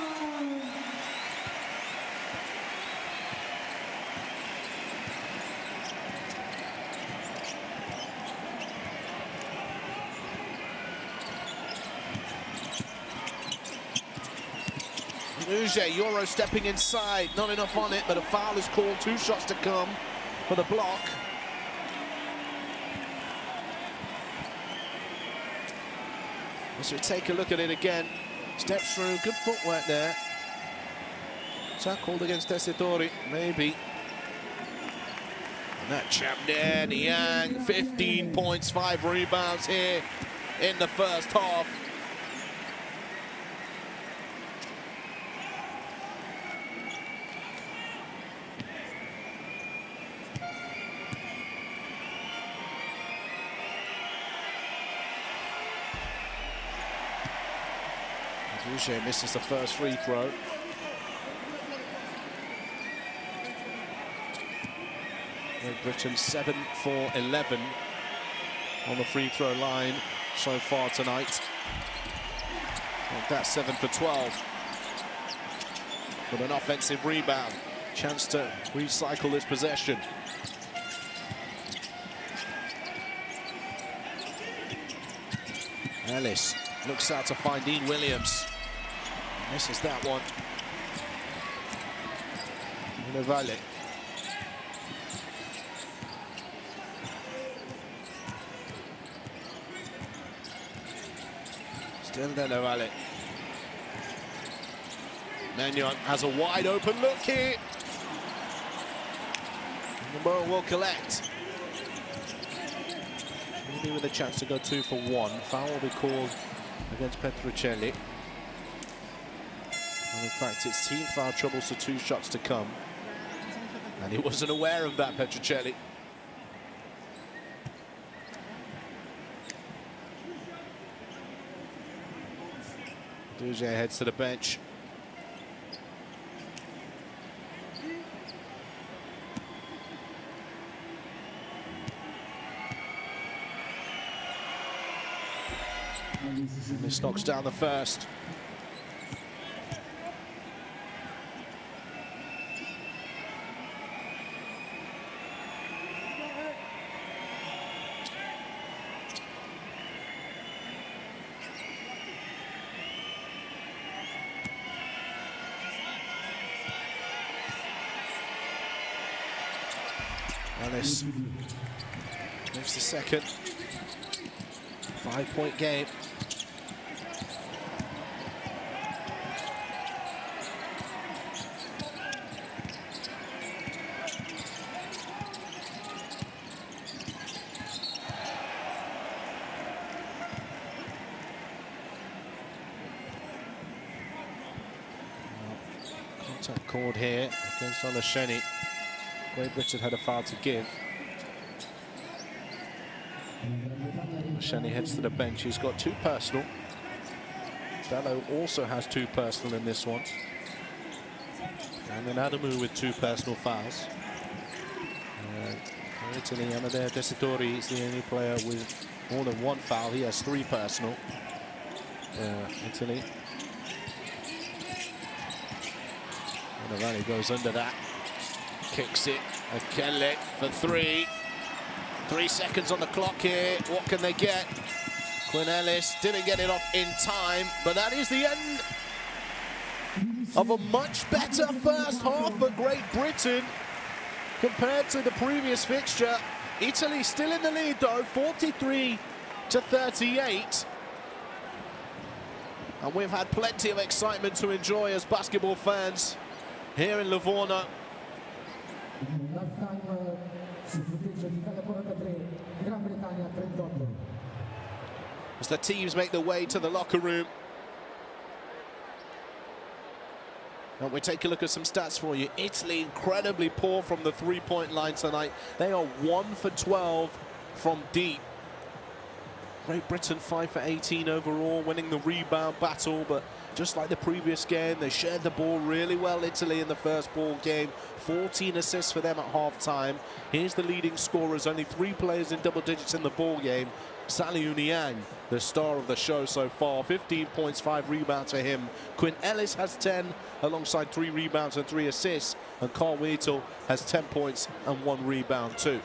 Yuduje, Euro stepping inside, not enough on it, but a foul is called. 2 shots to come for the block. As we take a look at it again, steps through, good footwork there. Tackled against Tessitore, maybe. And that chap there, Niang, 15 points, 5 rebounds here in the first half. Yuduje misses the first free throw. Great Britain 7 for 11 on the free throw line so far tonight. And that's 7 for 12. With an offensive rebound. Chance to recycle this possession. Ellis looks out to find Dean Williams. Misses that one. Valle. Still Valle. Menyon has a wide open look here. The ball will collect. Maybe with a chance to go 2 for 1. Foul will be called against Petruccelli. And in fact, it's team foul trouble, so 2 shots to come. And he wasn't aware of that, Petruccelli. Yuduje heads to the bench. And this knocks down the first. Ellis moves the second. 5-point game. Contact called here against Olasheni. Great Britain had a foul to give. Olasheni heads to the bench. He's got 2 personal. Bello also has 2 personal in this one. And then Adamu with 2 personal fouls. Italy, Amadeo Tessitori is the only player with more than 1 foul. He has 3 personal. Italy. Navani goes under that. Kicks it. Akele for 3. 3 seconds on the clock here. What can they get? Quinn Ellis didn't get it off in time, but that is the end of a much better first half for Great Britain compared to the previous fixture. Italy still in the lead though, 43-38. And we've had plenty of excitement to enjoy as basketball fans here in Livorno. As the teams make their way to the locker room. And we take a look at some stats for you. Italy incredibly poor from the 3-point line tonight. They are 1 for 12 from deep. Great Britain 5 for 18 overall, winning the rebound battle, but just like the previous game, they shared the ball really well, Italy, in the first ball game. 14 assists for them at half-time. Here's the leading scorers, only 3 players in double digits in the ball game. Saliu Niang, the star of the show so far, 15 points, 5 rebounds for him. Quinn Ellis has 10, alongside 3 rebounds and 3 assists. And Carl Wheatle has 10 points and 1 rebound too.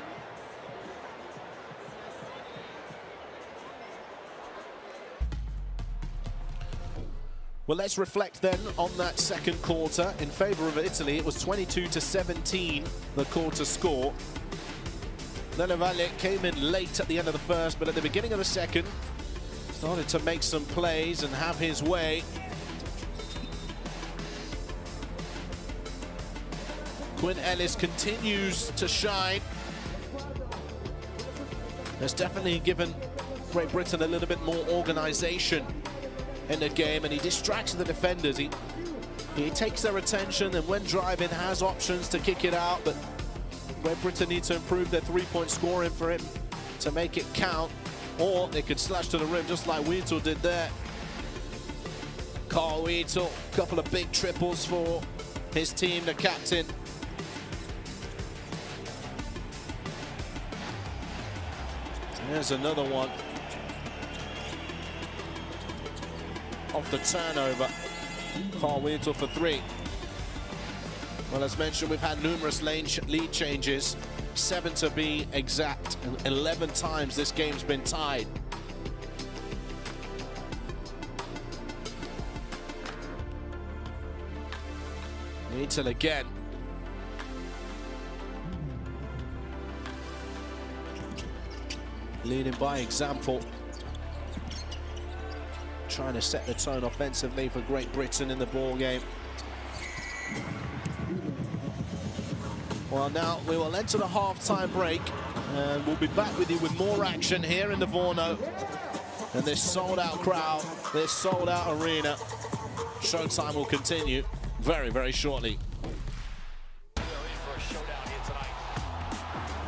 Well, let's reflect then on that second quarter. In favour of Italy, it was 22-17, the quarter score. Nenevale came in late at the end of the first, but at the beginning of the second, started to make some plays and have his way. Quinn Ellis continues to shine. Has definitely given Great Britain a little bit more organisation in the game, and he distracts the defenders. He takes their attention, and when driving has options to kick it out, but Great Britain needs to improve their 3-point scoring for him to make it count, or they could slash to the rim just like Wheatle did there. Carl Wheatle, a couple of big triples for his team, the captain. There's another one. Off the turnover, Carl Wheatle for 3. Well, as mentioned, we've had numerous lead changes, 7 to be exact, and 11 times this game's been tied. Wheatle again. Leading by example. Trying to set the tone offensively for Great Britain in the ball game. Well, now we will enter the half-time break, and we'll be back with you with more action here in Livorno. And this sold-out crowd, this sold-out arena. Showtime will continue very, very shortly. For a showdown here tonight.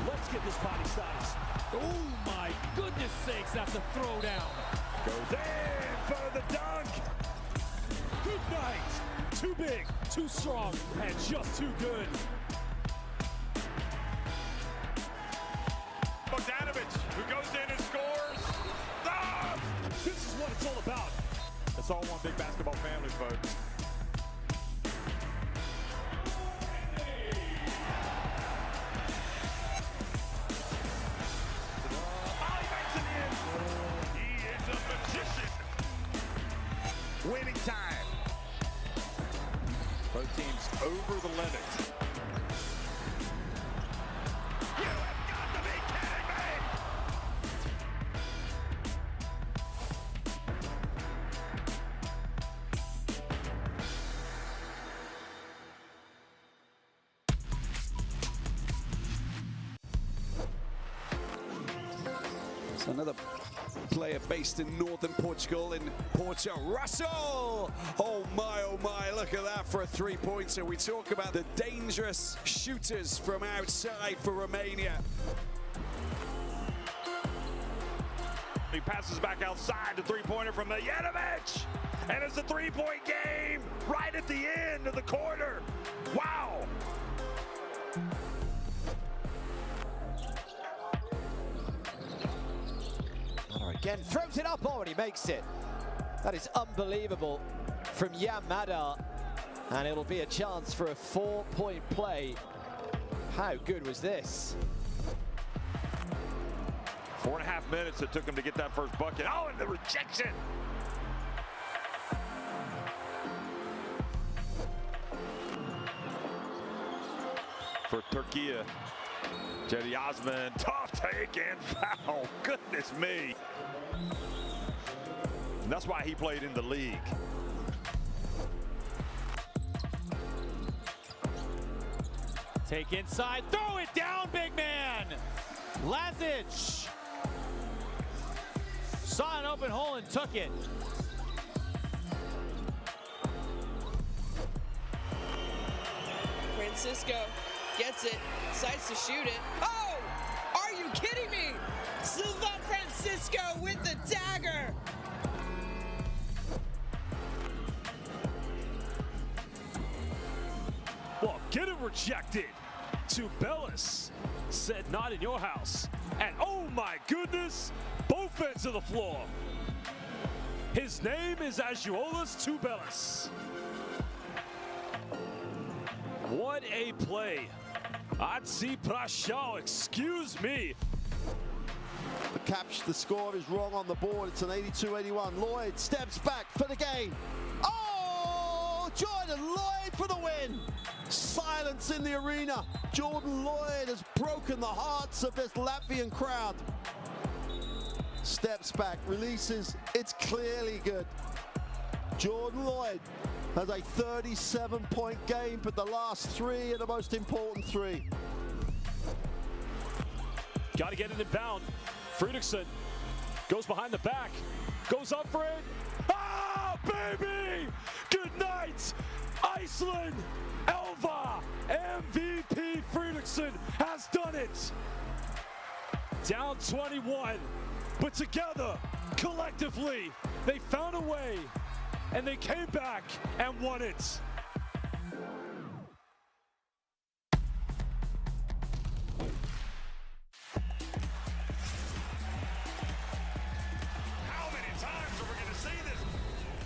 Let's get this body size. Oh my goodness sakes, that's a throwdown. Goes in for the dunk. Good night. Too big, too strong, and just too good. Bogdanovic, who goes in and scores. Ah! This is what it's all about. It's all one big basketball family, folks. Winning time. Both teams over the limit. It's another player based in northern Portugal, in Porto. Russell! Oh my, look at that for a three-pointer. We talk about the dangerous shooters from outside for Romania. He passes back outside, the three-pointer from Mijanovic. And it's a three-point game right at the end of the quarter. Wow! Again, throws it up, already makes it. That is unbelievable from Jan Madar. And it'll be a chance for a 4-point play. How good was this? 4.5 minutes it took him to get that first bucket. Oh, and the rejection! For Turkey, Cedi Osman, tough take and foul. Goodness me. And that's why he played in the league. Take inside, throw it down, big man. Lazic saw an open hole and took it. Francisco gets it, decides to shoot it. Oh! Are you kidding me? Silva Francisco with the dagger. Well, get it rejected. To Bellis, said not in your house. And oh my goodness, both ends of the floor. His name is Azuolas Tubelis. What a play. Atsi Prashao, excuse me. The score is wrong on the board. It's an 82-81. Lloyd steps back for the game. Oh, Jordan Lloyd for the win. Silence in the arena. Jordan Lloyd has broken the hearts of this Latvian crowd. Steps back, releases. It's clearly good. Jordan Lloyd has a 37-point game, but the last three are the most important three. Got to get it inbound. Fredriksson goes behind the back, goes up for it. Ah, baby! Good night, Iceland! Elva, MVP Fredriksson has done it. Down 21, but together, collectively, they found a way, and they came back and won it. How many times are we going to see this?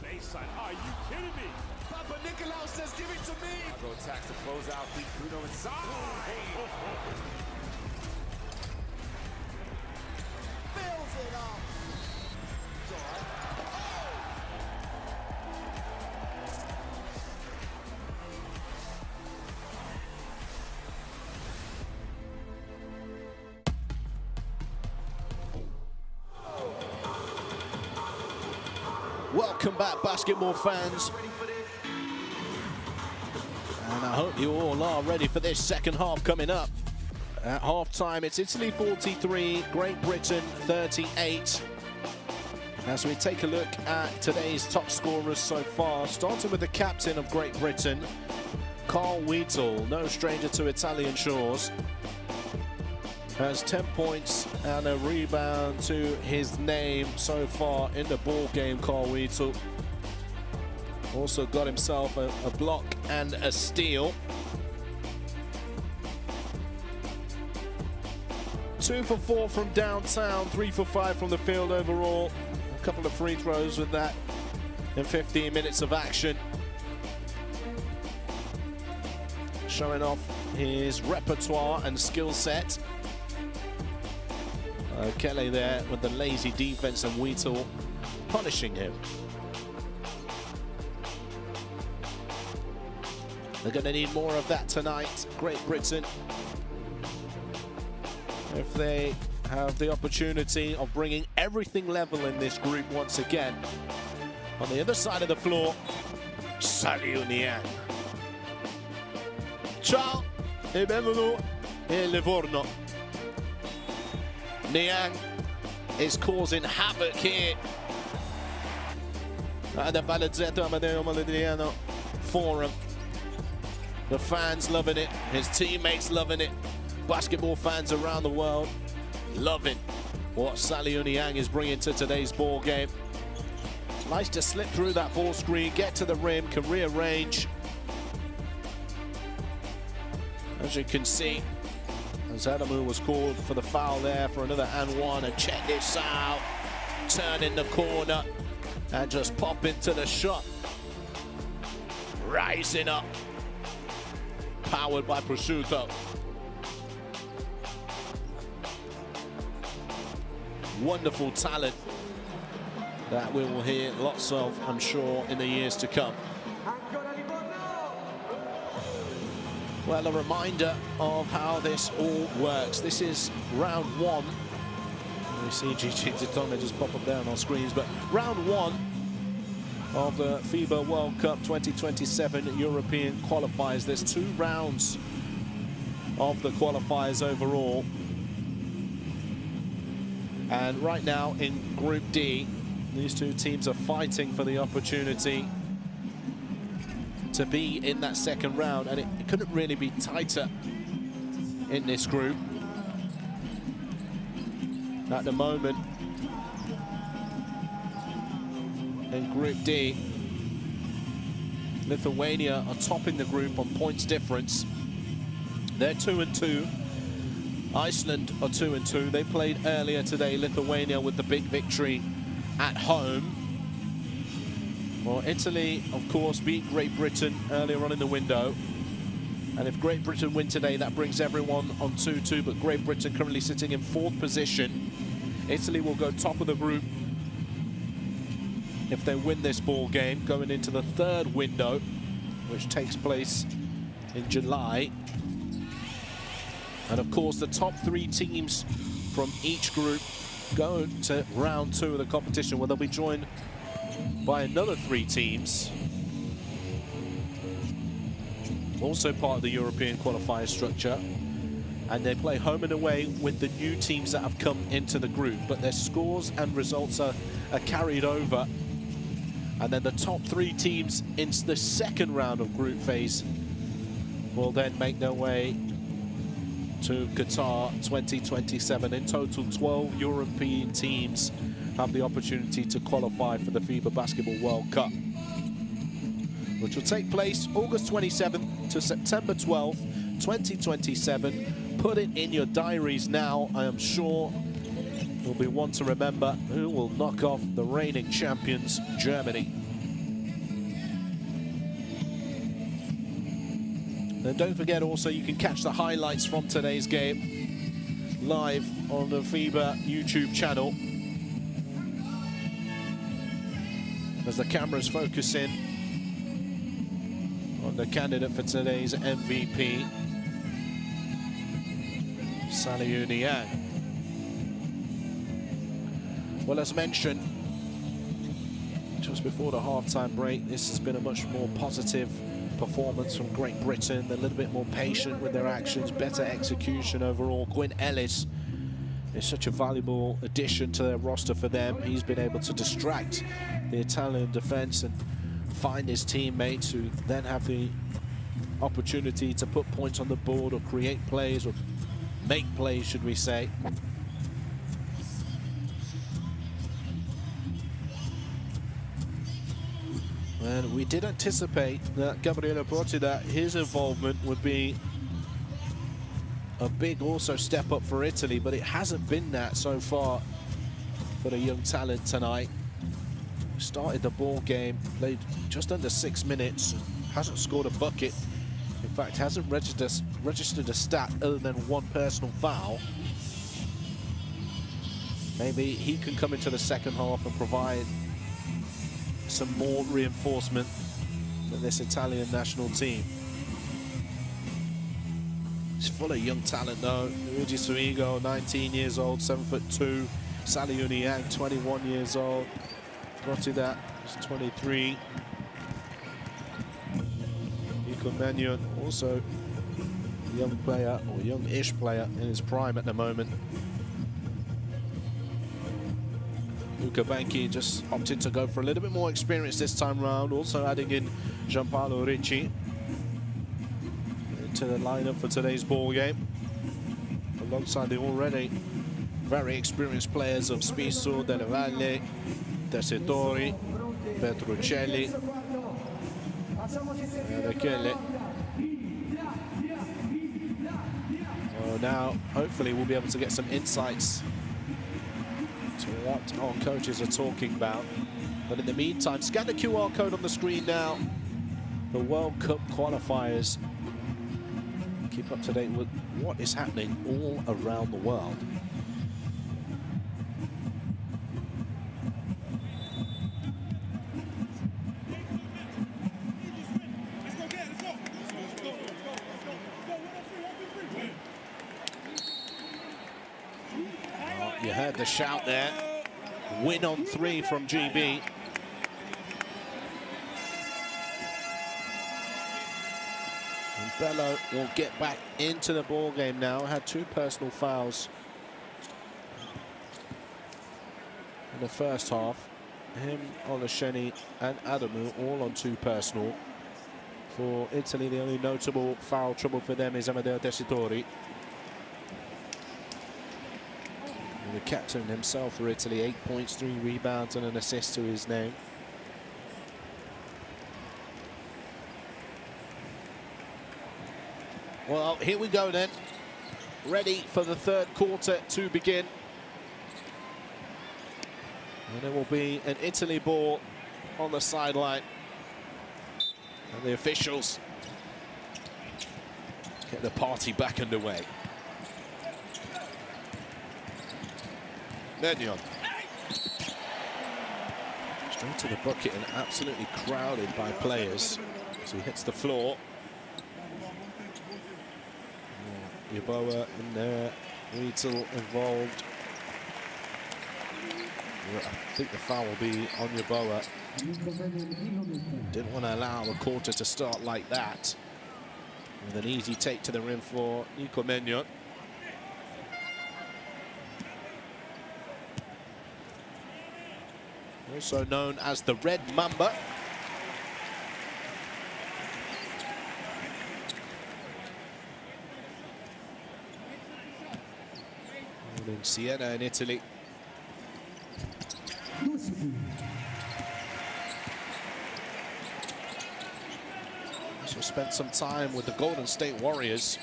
Baseline, are you kidding me? Papa Nicolau says, give it to me. Go attacks to close out, beat Bruno inside. Fills it up. Welcome back, basketball fans. And I hope you all are ready for this second half coming up. At halftime, it's Italy 43, Great Britain 38. As we take a look at today's top scorers so far, starting with the captain of Great Britain, Carl Wiedel, no stranger to Italian shores, has 10 points and a rebound to his name so far in the ball game. Carl Wiedel also got himself a block and a steal. 2 for 4 from downtown, 3 for 5 from the field overall. A couple of free throws with that in 15 minutes of action. Showing off his repertoire and skill set. Kelly there with the lazy defense and Wiedel punishing him. They're going to need more of that tonight, Great Britain, if they have the opportunity of bringing everything level in this group once again. On the other side of the floor, Saliu Niang. Ciao e benvenuto in Livorno. Niang is causing havoc here at the Balazzetto Amadeo Modigliano Forum. The fans loving it, his teammates loving it, basketball fans around the world loving what Saliu Niang is bringing to today's ball game. Nice to slip through that ball screen, get to the rim, can rearrange. As you can see, as Adamu was called for the foul there for another and one, and check this out. Turn in the corner and just pop into the shot. Rising up. Powered by Prosciutto. Wonderful talent that we will hear lots of, I'm sure, in the years to come. Well, a reminder of how this all works. This is round one. We see Gigi Titone just pop up there on our screens, but round one of the FIBA World Cup 2027 European qualifiers. There's 2 rounds of the qualifiers overall. And right now in Group D, these 2 teams are fighting for the opportunity to be in that second round, and it couldn't really be tighter in this group. At the moment, in Group D, Lithuania are topping the group on points difference. They're 2-2. Iceland are 2-2. They played earlier today, Lithuania, with the big victory at home. Well, Italy, of course, beat Great Britain earlier on in the window. And if Great Britain win today, that brings everyone on 2-2. But Great Britain currently sitting in 4th position. Italy will go top of the group if they win this ball game, going into the 3rd window, which takes place in July. And of course, the top 3 teams from each group go to round 2 of the competition, where they'll be joined by another 3 teams, also part of the European qualifier structure, and they play home and away with the new teams that have come into the group, but their scores and results are carried over, and then the top 3 teams in the second round of group phase will then make their way to Qatar 2027. In total, 12 European teams have the opportunity to qualify for the FIBA Basketball World Cup, which will take place August 27th to September 12th, 2027. Put it in your diaries now. I am sure will be one to remember, who will knock off the reigning champions, Germany. And don't forget also, you can catch the highlights from today's game live on the FIBA YouTube channel, as the cameras focus in on the candidate for today's MVP, Saliu Niang. Well, as mentioned just before the halftime break, this has been a much more positive performance from Great Britain. They're a little bit more patient with their actions, better execution overall. Quinn Ellis is such a valuable addition to their roster for them. He's been able to distract the Italian defense and find his teammates, who then have the opportunity to put points on the board or create plays, or make plays, should we say. And we did anticipate that Gabriele Brotti, that his involvement would be a big also step up for Italy, but it hasn't been that so far for the young talent tonight. Started the ball game, played just under 6 minutes, hasn't scored a bucket. In fact, hasn't registered a stat other than 1 personal foul. Maybe he can come into the second half and provide some more reinforcement for this Italian national team. It's full of young talent though. Luigi Suigo, 19 years old, 7'2". Saliu Niang, 21 years old. Brotti, that is 23. Nico Mannion, also a young player, or young-ish player in his prime at the moment. Luca Banchi just opted to go for a little bit more experience this time round, also adding in Gianpaolo Ricci into the lineup for today's ball game, alongside the already very experienced players of Spisso, Delle Valle, Tessitore, Petruccelli, and Michele. So now, hopefully, we'll be able to get some insights to what our coaches are talking about. But in the meantime, scan the QR code on the screen now. The World Cup qualifiers. Keep up to date with what is happening all around the world. You heard the shout there. Win on 3 from GB. And Bello will get back into the ball game now. Had 2 personal fouls in the first half. Him, Olasheni, and Adamu all on 2 personal. For Italy, the only notable foul trouble for them is Amadeo Tessitore. The captain himself for Italy, 8 points, 3 rebounds and an assist to his name. Well, here we go then. Ready for the third quarter to begin. And it will be an Italy ball on the sideline. And the officials get the party back underway. Menyon. Straight to the bucket and absolutely crowded by players as he hits the floor. Yeboah in there, Wheatle involved. I think the foul will be on Yeboah. Didn't want to allow the quarter to start like that. With an easy take to the rim for Nico Menyon. Also known as the Red Mamba. In Siena in Italy. Also spent some time with the Golden State Warriors.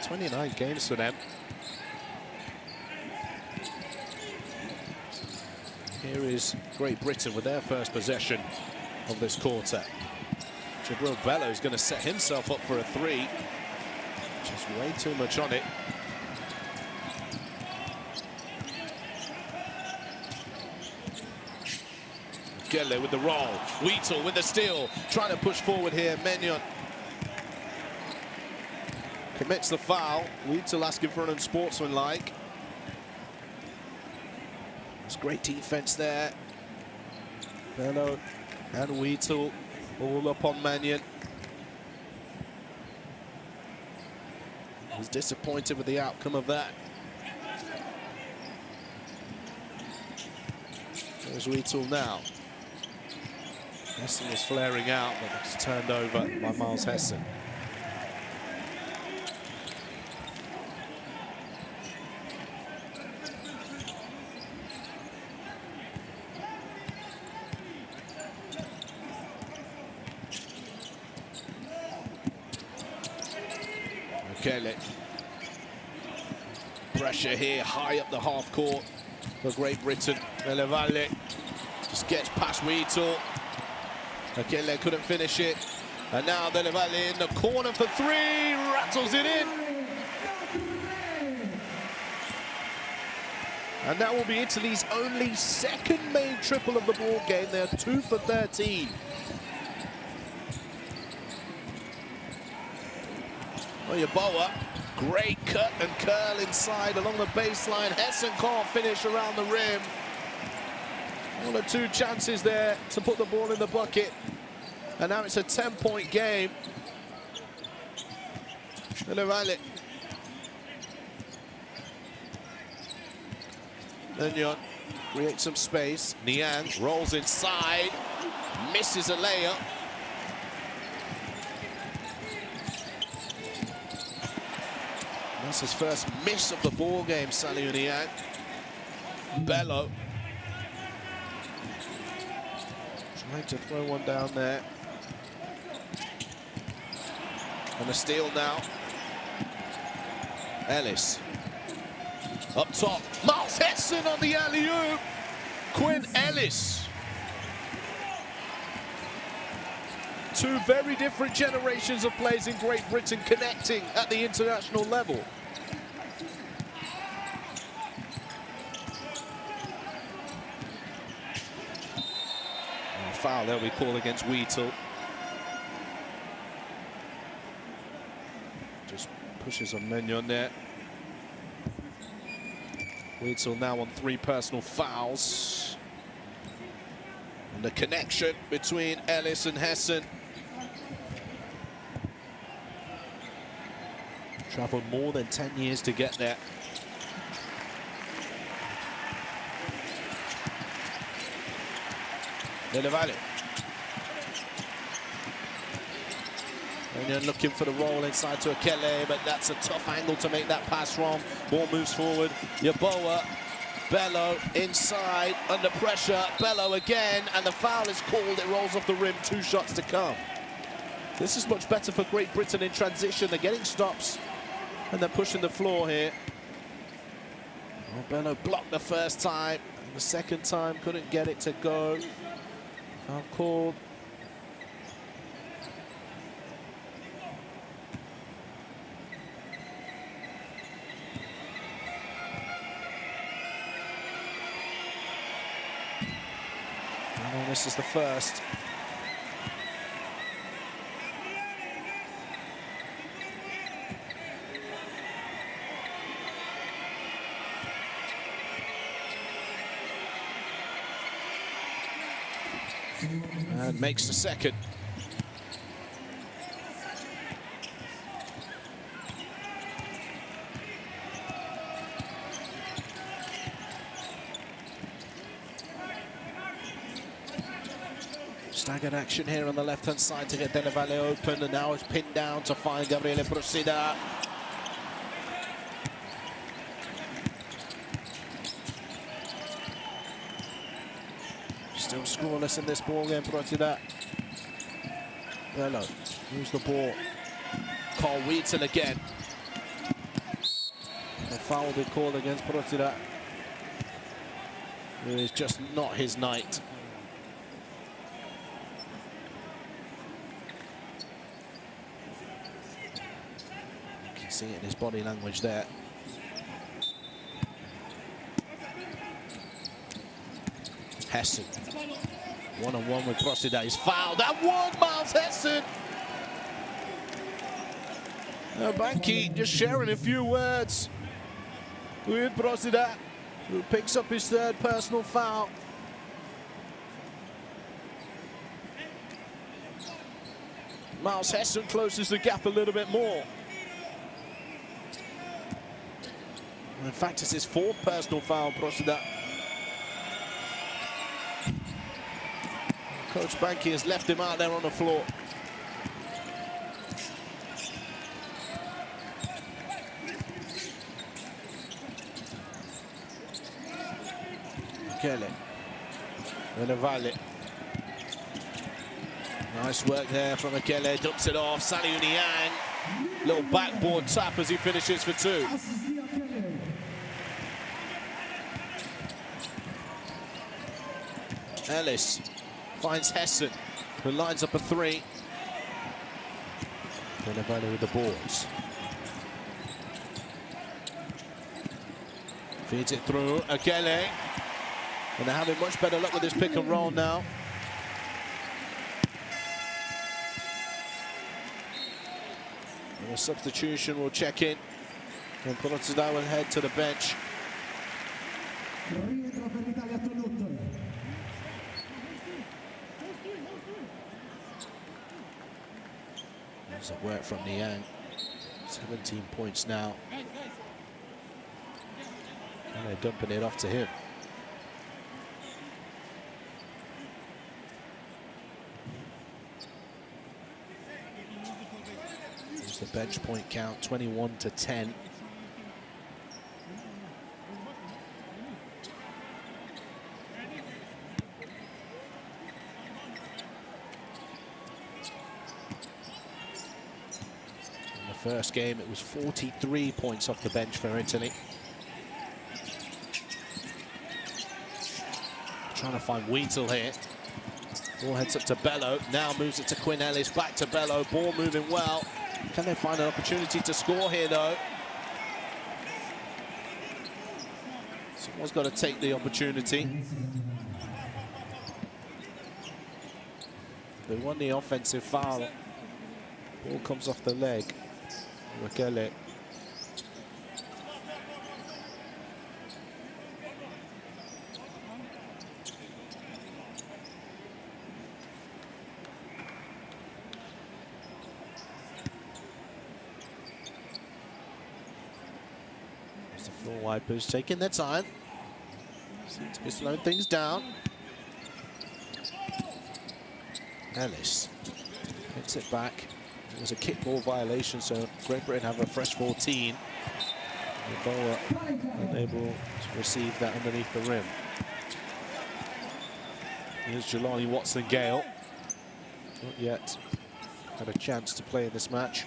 29 games for them. Here is Great Britain with their first possession of this quarter. Jabril Bello is going to set himself up for a 3. Just way too much on it. Gelle with the roll. Wheatle with the steal. Trying to push forward here. Menyon commits the foul. Wheatle asking for an unsportsmanlike. There's great defense there. Bello and Wheatle all up on Menyon. He's disappointed with the outcome of that. There's Wheatle now. Hessen was flaring out, but it's turned over by Miles Hessen. Michele. Pressure here, high up the half court for Great Britain. Delle Valle just gets past Wheatle. Michele couldn't finish it. And now Delle Valle in the corner for 3, rattles it in. And that will be Italy's only second main triple of the ball game. They're 2 for 13. Oh, Yeboah, great cut and curl inside along the baseline. Hessen can't finish around the rim. 1 or 2 chances there to put the ball in the bucket. And now it's a 10-point game. Delle Valle. Menyon create some space. Niang rolls inside, misses a layup. That's his first miss of the ball game, Saliu Niang. Bello trying to throw one down there. And a steal now. Ellis up top. Miles Hesson on the alley-oop. Quinn Ellis. Two very different generations of players in Great Britain connecting at the international level. Foul there we call against Wheatle. Just pushes on Menyon there. Wheatle now on 3 personal fouls. And the connection between Ellis and Hesson. Traveled more than 10 years to get there. Valley. And looking for the roll inside to Akele, but that's a tough angle to make that pass from. Ball moves forward. Yeboah, Bello inside, under pressure. Bello again, and the foul is called. It rolls off the rim, 2 shots to come. This is much better for Great Britain in transition. They're getting stops, and they're pushing the floor here. Oh, Bello blocked the first time, and the second time couldn't get it to go. Foul called. And this is the first. And makes the second. Staggered action here on the left-hand side to get Dele Valle open, and now it's pinned down to find Gabriele Procida. Still scoreless in this ball game, Procida. Bello, lose the ball. Carl Wheaton again. A foul will be called against Procida. It is just not his night. You can see it in his body language there. Hesson, one-on-one with Procida. He's fouled. That one, Miles Hesson. Banky just sharing a few words with Procida, who picks up his 3rd personal foul. Miles Hesson closes the gap a little bit more. In fact, it's his 4th personal foul, Procida. Coach Banky has left him out there on the floor. Kelly. Dele Valle. Nice work there from Akele. Dumps it off. Saliu Niang. Little backboard tap as he finishes for 2. Ellis finds Hesson, who lines up a 3. Dele Valle with the boards. Feeds it through Akele. And they're having much better luck with this pick and roll now. And a substitution will check in. And Procida will head to the bench. There's a work from Niang. 17 points now. And they're dumping it off to him. bench point count, 21-10. In the first game, it was 43 points off the bench for Italy. Trying to find Wheatle here. Ball heads up to Bello, now moves it to Quinn Ellis, back to Bello, ball moving well. Can they find an opportunity to score here though? Someone's got to take the opportunity. They won the offensive foul. Ball comes off the leg. Rakele. Floor wipers taking their time. Seem to be slowing things down. Ellis hits it back. It was a kickball violation, so Great Britain have a fresh 14. The bowler unable to receive that underneath the rim. Here's Jelani Watson-Gale. Not yet had a chance to play in this match.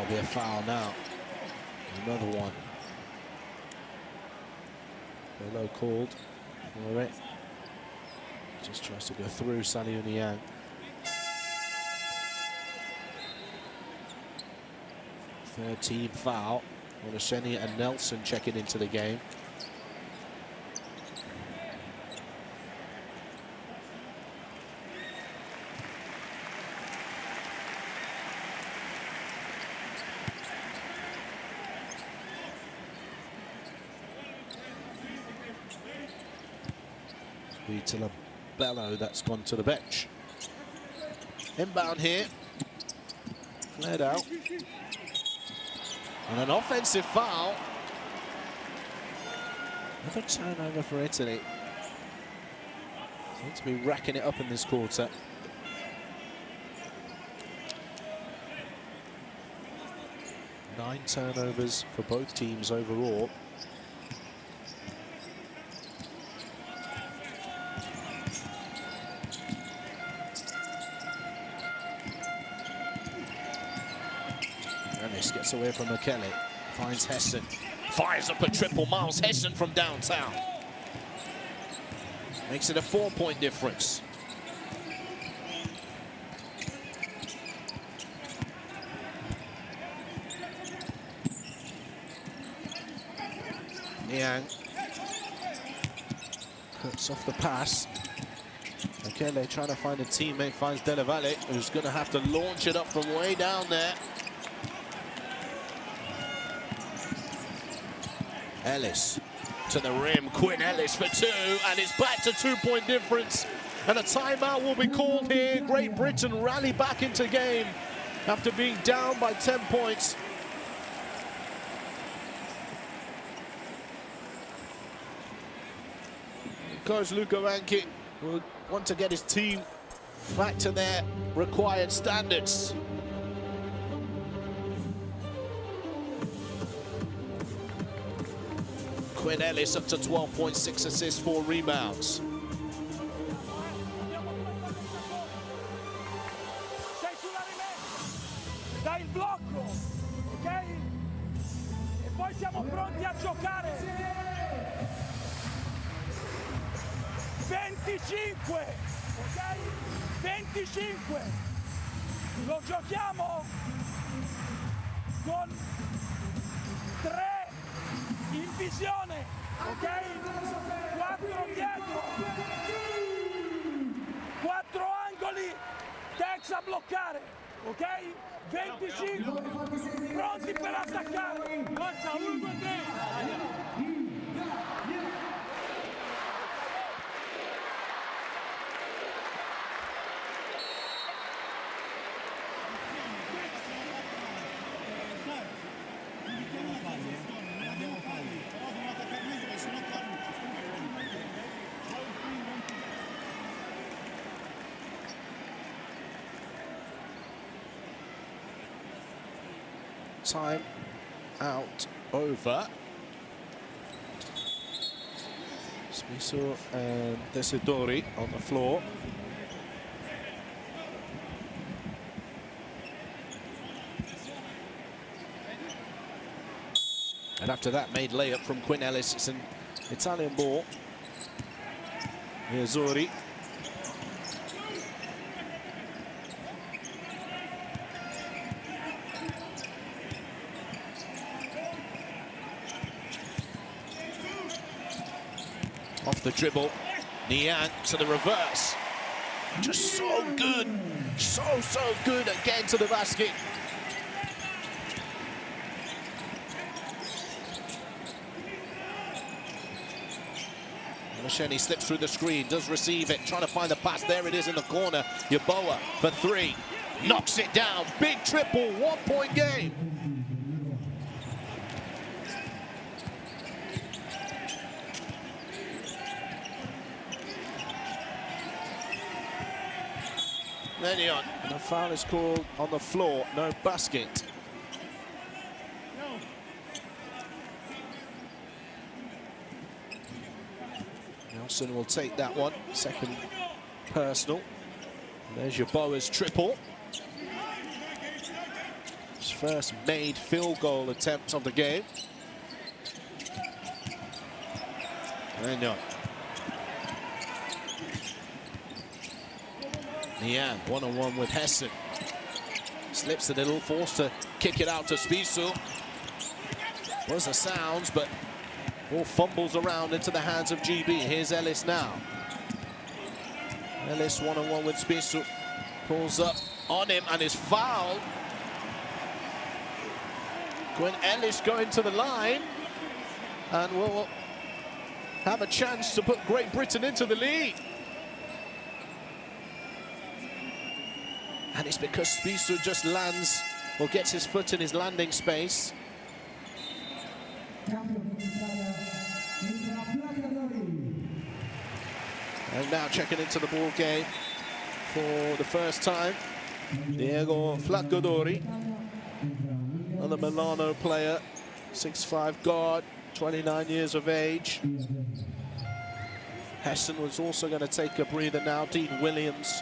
Be a foul now. Another one. Below called for it. Just tries to go through Saliu Niang. Third team foul. Onasheni and Nelson checking into the game. To the Bello that's gone to the bench. Inbound here. Cleared out. And an offensive foul. Another turnover for Italy. Seems to be racking it up in this quarter. Nine turnovers for both teams overall. Gets away from McKelly, finds Hessen, fires up a triple. Miles Hessen from downtown. Makes it a 4-point difference. Niang cuts off the pass. McKelly trying to find a teammate, finds Della Valle, who's going to have to launch it up from way down there. Ellis to the rim, Quinn Ellis for two, and it's back to 2-point difference. And a timeout will be called here. Great Britain rally back into game after being down by 10 points. Coach Luca Ranki will want to get his team back to their required standards. Quinn Ellis up to 12.6 assists, 4 rebounds. Sei sulla rimessa, dai il blocco, ok? E poi siamo pronti a giocare. 25, ok? 25. Lo giochiamo con 3 in visione, ok? 4 dietro, 4 angoli, Tex a bloccare, ok? 25, pronti per attaccare. Forza, 1, 2, 3. Time out over. Spiso and Desidori on the floor. And after that made layup from Quinn Ellis. It's an Italian ball. Here's Zuri. Off the dribble, Niang to the reverse. Just so good, so good at getting to the basket. Masheni slips through the screen, does receive it, trying to find the pass. There it is in the corner. Yeboah for three, knocks it down. Big triple, 1 point game. Lenion, and a foul is called on the floor, no basket. Nelson will take that one, second personal. And there's Yeboah's triple. His first made field goal attempt of the game. Lenion. Niang, one-on-one with Hessen. Slips a little, forced to kick it out to Spisu. Was the sounds, but ball fumbles around into the hands of GB. Here's Ellis now. Ellis one-on-one with Spisu. Pulls up on him and is fouled. Quinn Ellis going to the line and will have a chance to put Great Britain into the lead. And it's because Spisu just lands, or gets his foot in his landing space. And now checking into the ball game for the first time, Diego Flaccodori, another Milano player, 6'5" guard, 29 years of age. Hessen was also going to take a breather now. Dean Williams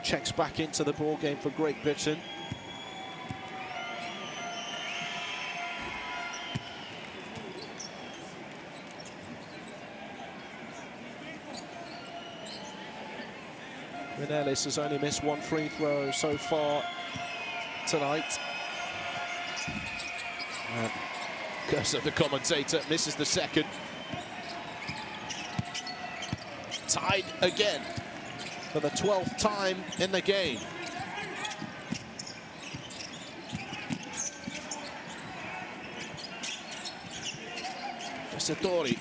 checks back into the ball game for Great Britain. Quinn Ellis has only missed one free throw so far tonight. Curse of the commentator, misses the second. Tied again for the 12th time in the game. Desidori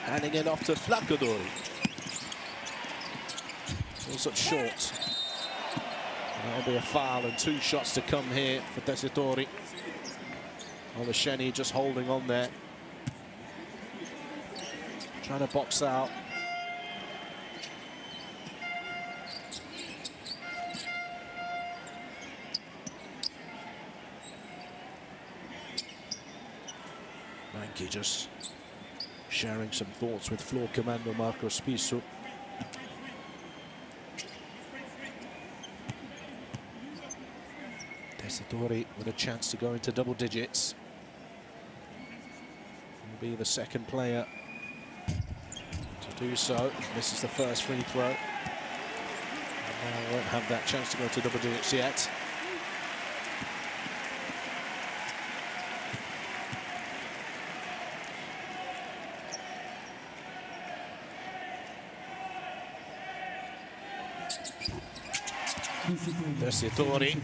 handing it off to Flaccodori. Pulls up short. That'll be a foul and 2 shots to come here for Desidori. Olasheni just holding on there. Trying to box out. Mankey just sharing some thoughts with floor commander Marco Spisu. Desidori with a chance to go into double digits. Will be the second player to do so. Misses the first free throw. Won't have that chance to go to double digits yet. Desidori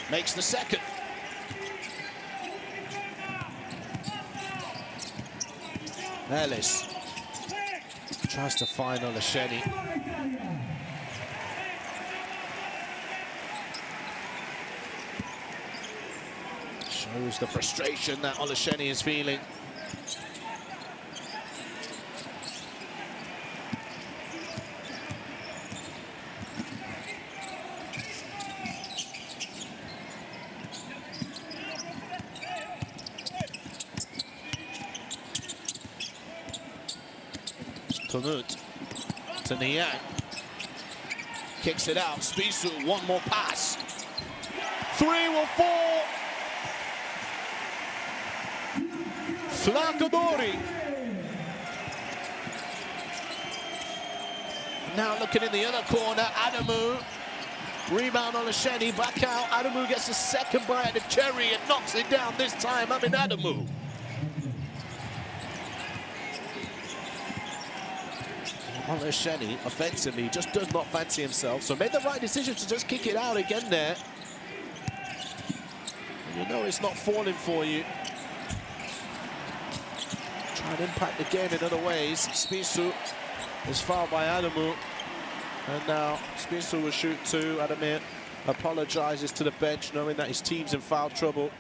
makes the second. Ellis tries to find Olasheni. Shows the frustration that Olasheni is feeling. Tonut to Niang. Kicks it out. Spissu, one more pass. Three will fall. Flacadori. Now looking in the other corner, Adamu. Rebound on Olasheni, back out. Adamu gets a second bite at the cherry and knocks it down this time. Adamu. Olasheni, offensively, just does not fancy himself, so made the right decision to just kick it out again there. And you know it's not falling for you. Try and impact the game in other ways. Spissu is fouled by Adamu. And now Spissu will shoot two. Adamir apologizes to the bench, knowing that his team's in foul trouble.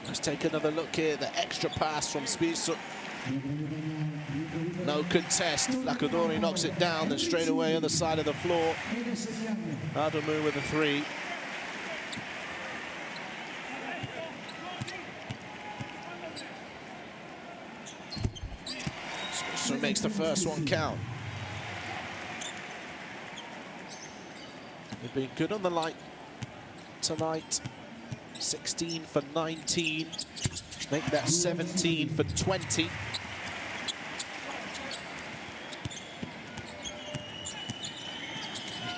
Let's take another look here. The extra pass from Spissu. No contest. Flacadori knocks it down, then straight away on the side of the floor. Adamu with a three. Spissu makes the first one count. They've been good on the light tonight. 16 for 19. Make that 17 for 20.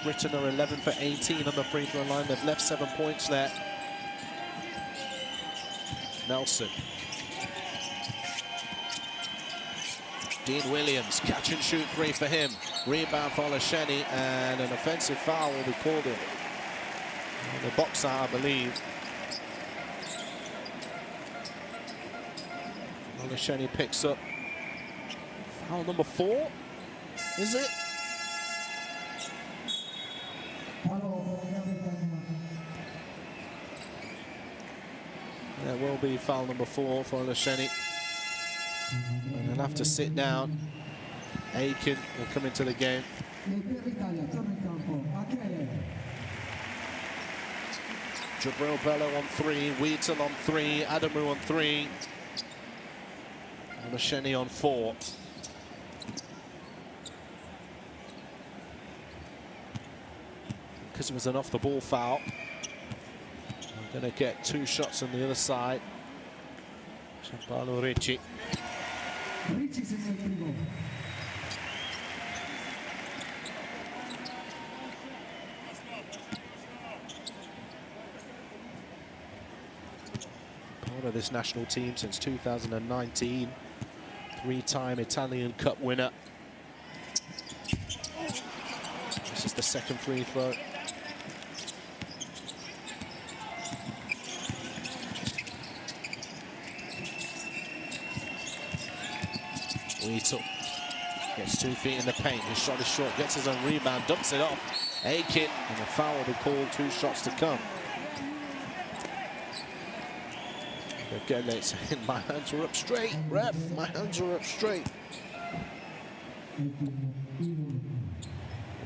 Britain are 11 for 18 on the free throw line. They've left 7 points there. Nelson. Dean Williams, catch and shoot three for him. Rebound for Olasheni, and an offensive foul will be called in. The box out, I believe. Olasheni picks up foul number 4, is it? There will be foul number 4 for Olasheni. And he'll have to sit down. Aiken will come into the game. Jabril Bello on 3, Wheaton on 3, Adamu on 3. Olasheni on 4. Because it was an off-the-ball foul. We're going to get 2 shots on the other side. Gianpaolo Ricci. Part of this national team since 2019. 3-time Italian Cup winner. This is the second free throw. Wheatle gets 2 feet in the paint. His shot is short, gets his own rebound, dumps it off. Aiken, and a foul will be called, 2 shots to come. Again, they're saying, my hands were up straight, ref, my hands were up straight.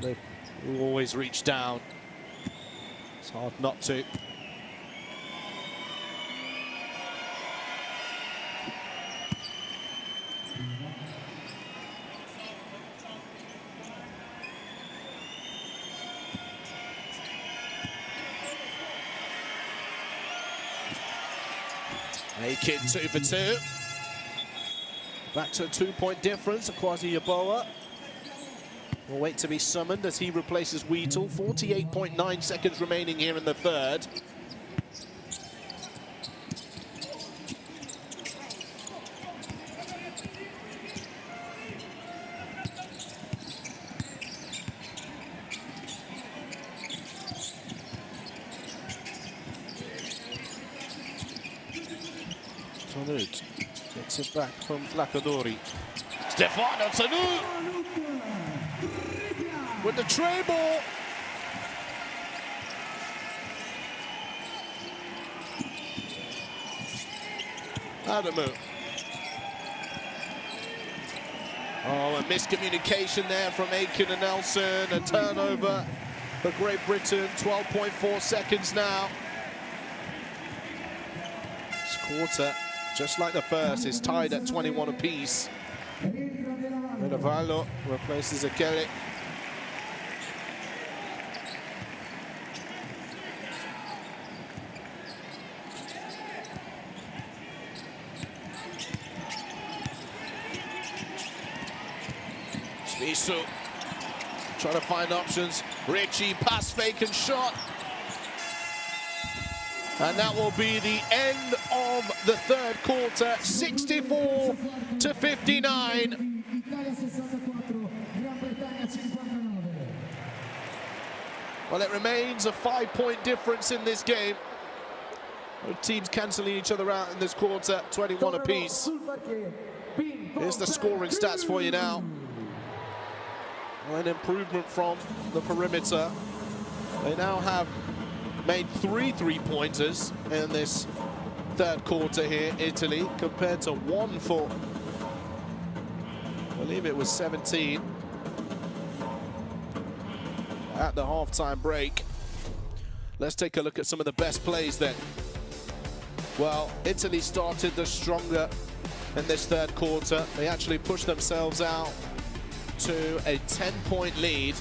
They always reach down. It's hard not to. Aiken 2 for 2. Back to a 2-point difference. Kwasi Yeboah will wait to be summoned as he replaces Wheatle. 48.9 seconds remaining here in the third. Tonut takes it back from Flacadori. Stefano Tonut with the tray ball. Adamu. Oh, a miscommunication there from Aiken and Nelson. A turnover for Great Britain. 12.4 seconds now. This quarter just like the first, is tied at 21 apiece. Medavallo replaces Akele. Spisu trying to find options. Richie, pass, fake and shot. And that will be the end of the third quarter, 64-59. Well, it remains a 5-point difference in this game. Both teams cancelling each other out in this quarter, 21 apiece. Here's the scoring stats for you now. An improvement from the perimeter. They now have made 3 3-pointers in this third quarter here, Italy, compared to 1 for, I believe it was 17 at the halftime break. Let's take a look at some of the best plays then. Well, Italy started the stronger in this third quarter. They actually pushed themselves out to a 10-point lead.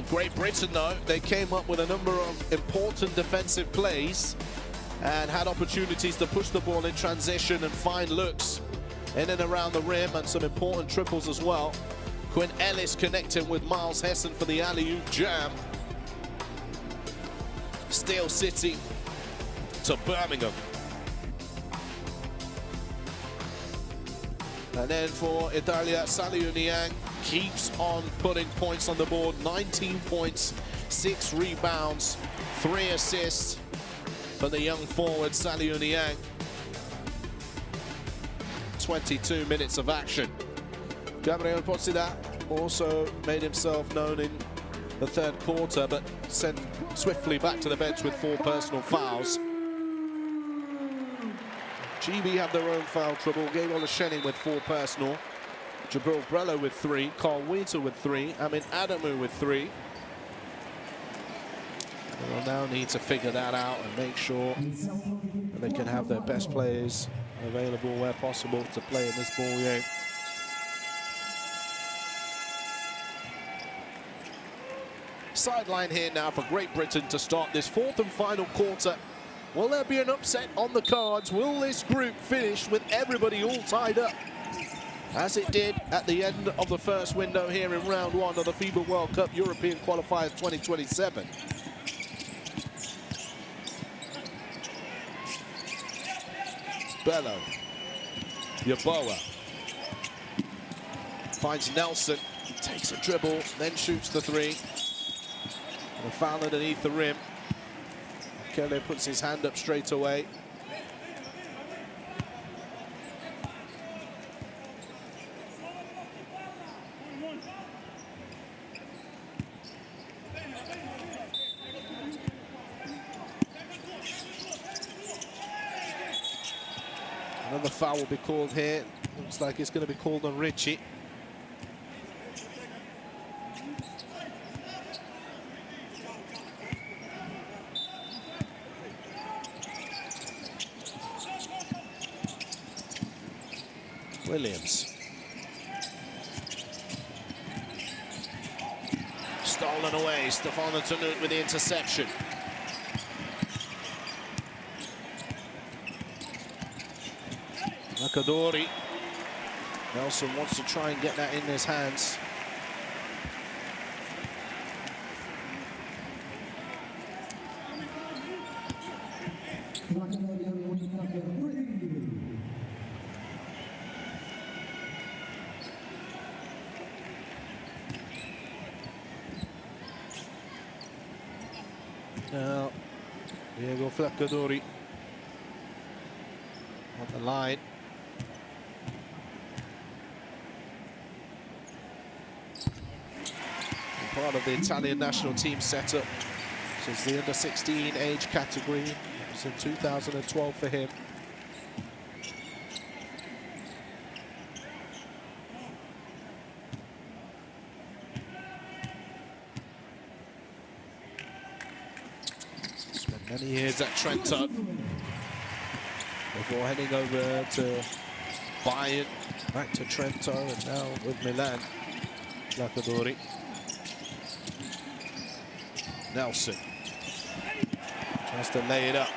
Great Britain, though, they came up with a number of important defensive plays and had opportunities to push the ball in transition and find looks in and around the rim, and some important triples as well. Quinn Ellis connecting with Miles Hessen for the alley-oop jam. Steel City to Birmingham. And then for Italia, Saliu Niang keeps on putting points on the board. 19 points, 6 rebounds, 3 assists for the young forward, Saliu Niang. 22 minutes of action. Gabriel Pozzida also made himself known in the third quarter, but sent swiftly back to the bench with 4 personal fouls. GB have their own foul trouble. Gabriel Oleshenin with 4 personal. Jabril Brello with 3. Carl Wheater with 3. Amin Adamu with 3. They'll now need to figure that out and make sure that they can have their best players available where possible to play in this ball game. Sideline here now for Great Britain to start this 4th and final quarter. Will there be an upset on the cards? Will this group finish with everybody all tied up, as it did at the end of the first window here in round 1 of the FIBA World Cup European Qualifiers 2027? Bello. Yaboa. Finds Nelson. Takes a dribble, then shoots the 3. And a foul underneath the rim. Kelly puts his hand up straight away. Another foul will be called here. Looks like it's going to be called on Richie. Williams. Stolen away. Stefano Tanut with the interception. Nakadori. Nelson wants to try and get that in his hands. Now, Diego Flaccadori on the line. And part of the Italian national team setup. This is the under-16 age category. It was in 2012 for him. Many years at Trento. before heading over to Bayern, back to Trento, and now with Milan. Lacadori. Nelson tries to lay it up.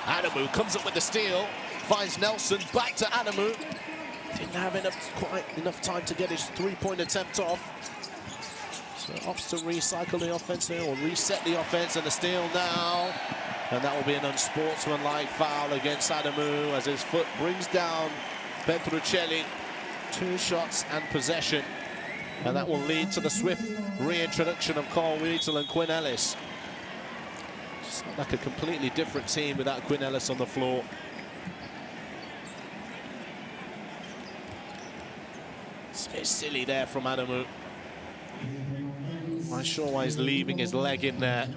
Adamu comes up with the steal, finds Nelson, back to Adamu. Didn't have quite enough time to get his three-point attempt off. So opts to recycle the offense here, or reset the offense, and the steal now. And that will be an unsportsmanlike foul against Adamu as his foot brings down Petruccelli. 2 shots and possession. And that will lead to the swift reintroduction of Carl Wheatle and Quinn Ellis. Just like a completely different team without Quinn Ellis on the floor. It's a bit silly there from Adamu. I'm not sure why he's leaving his leg in there.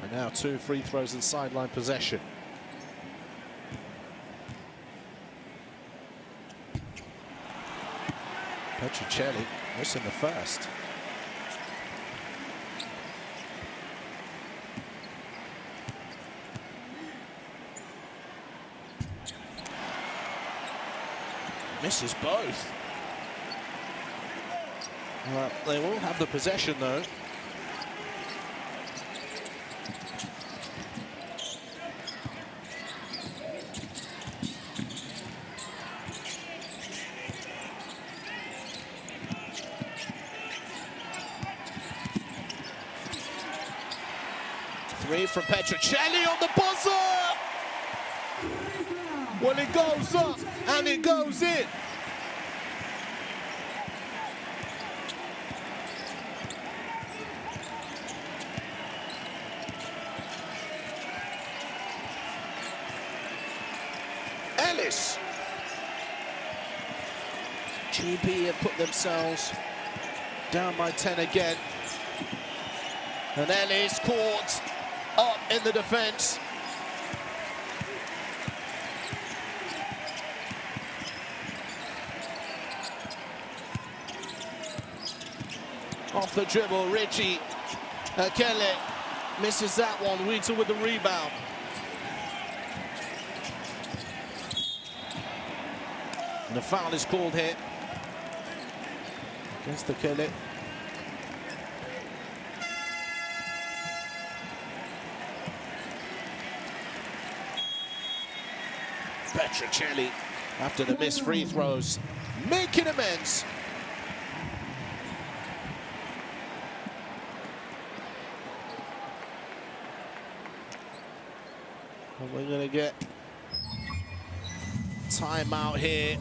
And now 2 free throws and sideline possession. Petruccelli missing the first. Misses both. Well, they will have the possession though. Three from Petruccelli on the buzzer! Well, it goes up and it goes in. Ellis. GB have put themselves down by 10 again. And Ellis caught up in the defense. Off the dribble, Richie. Kelly misses that one. Wheatle with the rebound. And the foul is called here against the Kelly. Petruccelli, after the missed free throws, making amends. And we're going to get timeout here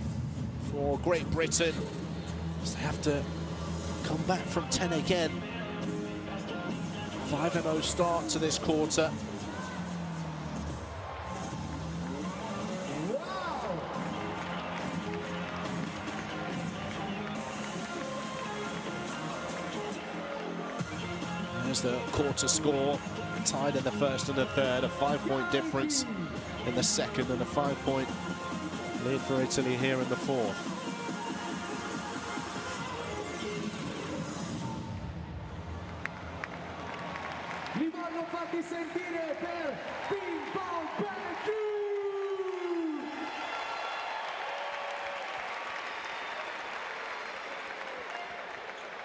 for Great Britain. So they have to come back from 10 again. 5-0 start to this quarter. There's the quarter score, tied in the first and the third, a 5-point difference in the second, and a 5-point lead for Italy here in the fourth.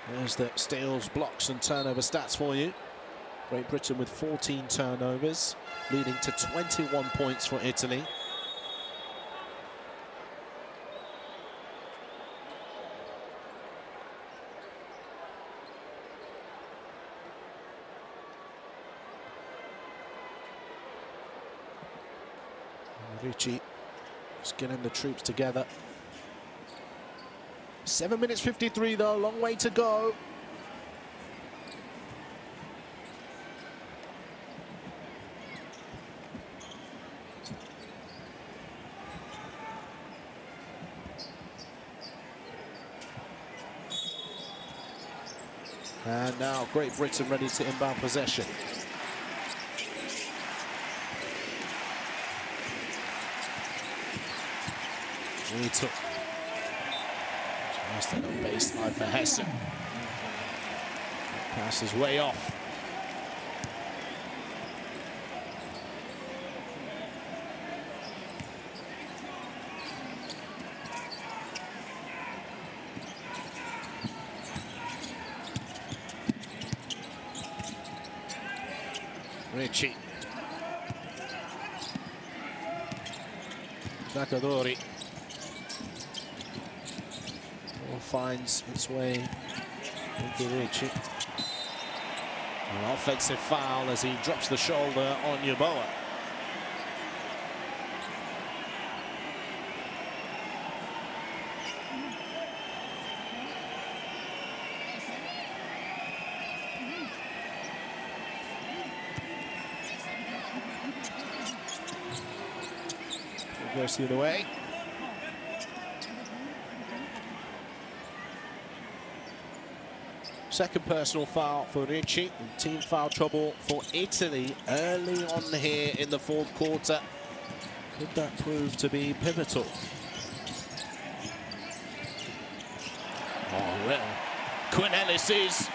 There's the steals, blocks and turnover stats for you. Great Britain with 14 turnovers, leading to 21 points for Italy. Ricci just getting the troops together. 7 minutes 53 though, long way to go. And now Great Britain ready to inbound possession. Vito. Just a little baseline for Hessen. Pass is way off. Ricci. Nakadori. Ball finds its way into Ricci. An offensive foul as he drops the shoulder on Yeboah. Goes the other way. Second personal foul for Ricci, and team foul trouble for Italy early on here in the fourth quarter. Could that prove to be pivotal? Oh, well, Quinn Ellis is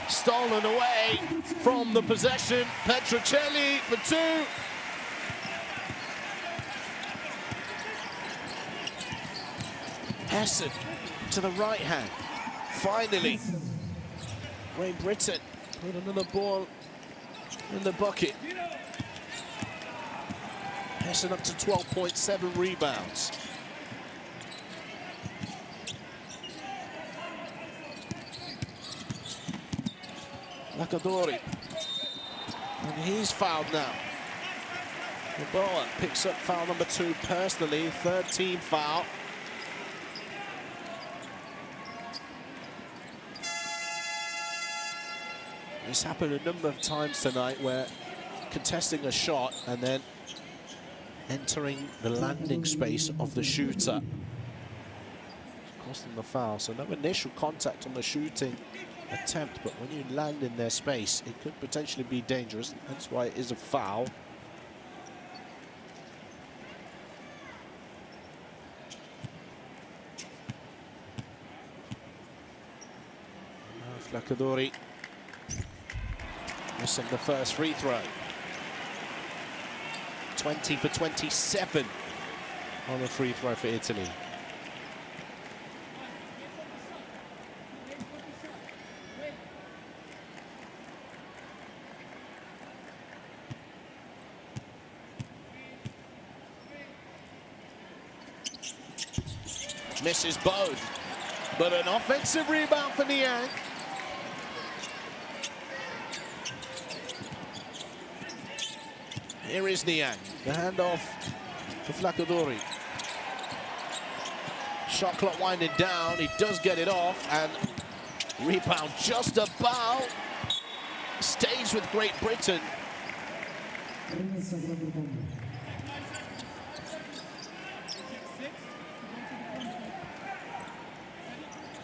stolen away from the possession. Petrocelli for two. Hessen to the right hand. Finally, Great Britain put another ball in the bucket. Hessen up to 12.7 rebounds. Nakadori. And he's fouled now. Yeboah picks up foul number 2 personally, third team foul. It's happened a number of times tonight where contesting a shot and then entering the landing space of the shooter. Costing the foul, so no initial contact on the shooting attempt, but when you land in their space, it could potentially be dangerous. That's why it is a foul. Flacadori missing the first free throw. 20 for 27 on the free throw for Italy. Misses both, but an offensive rebound for Niang. Here is Niang, the handoff to Flacadori. Shot clock winding down, he does get it off, and rebound just about stays with Great Britain.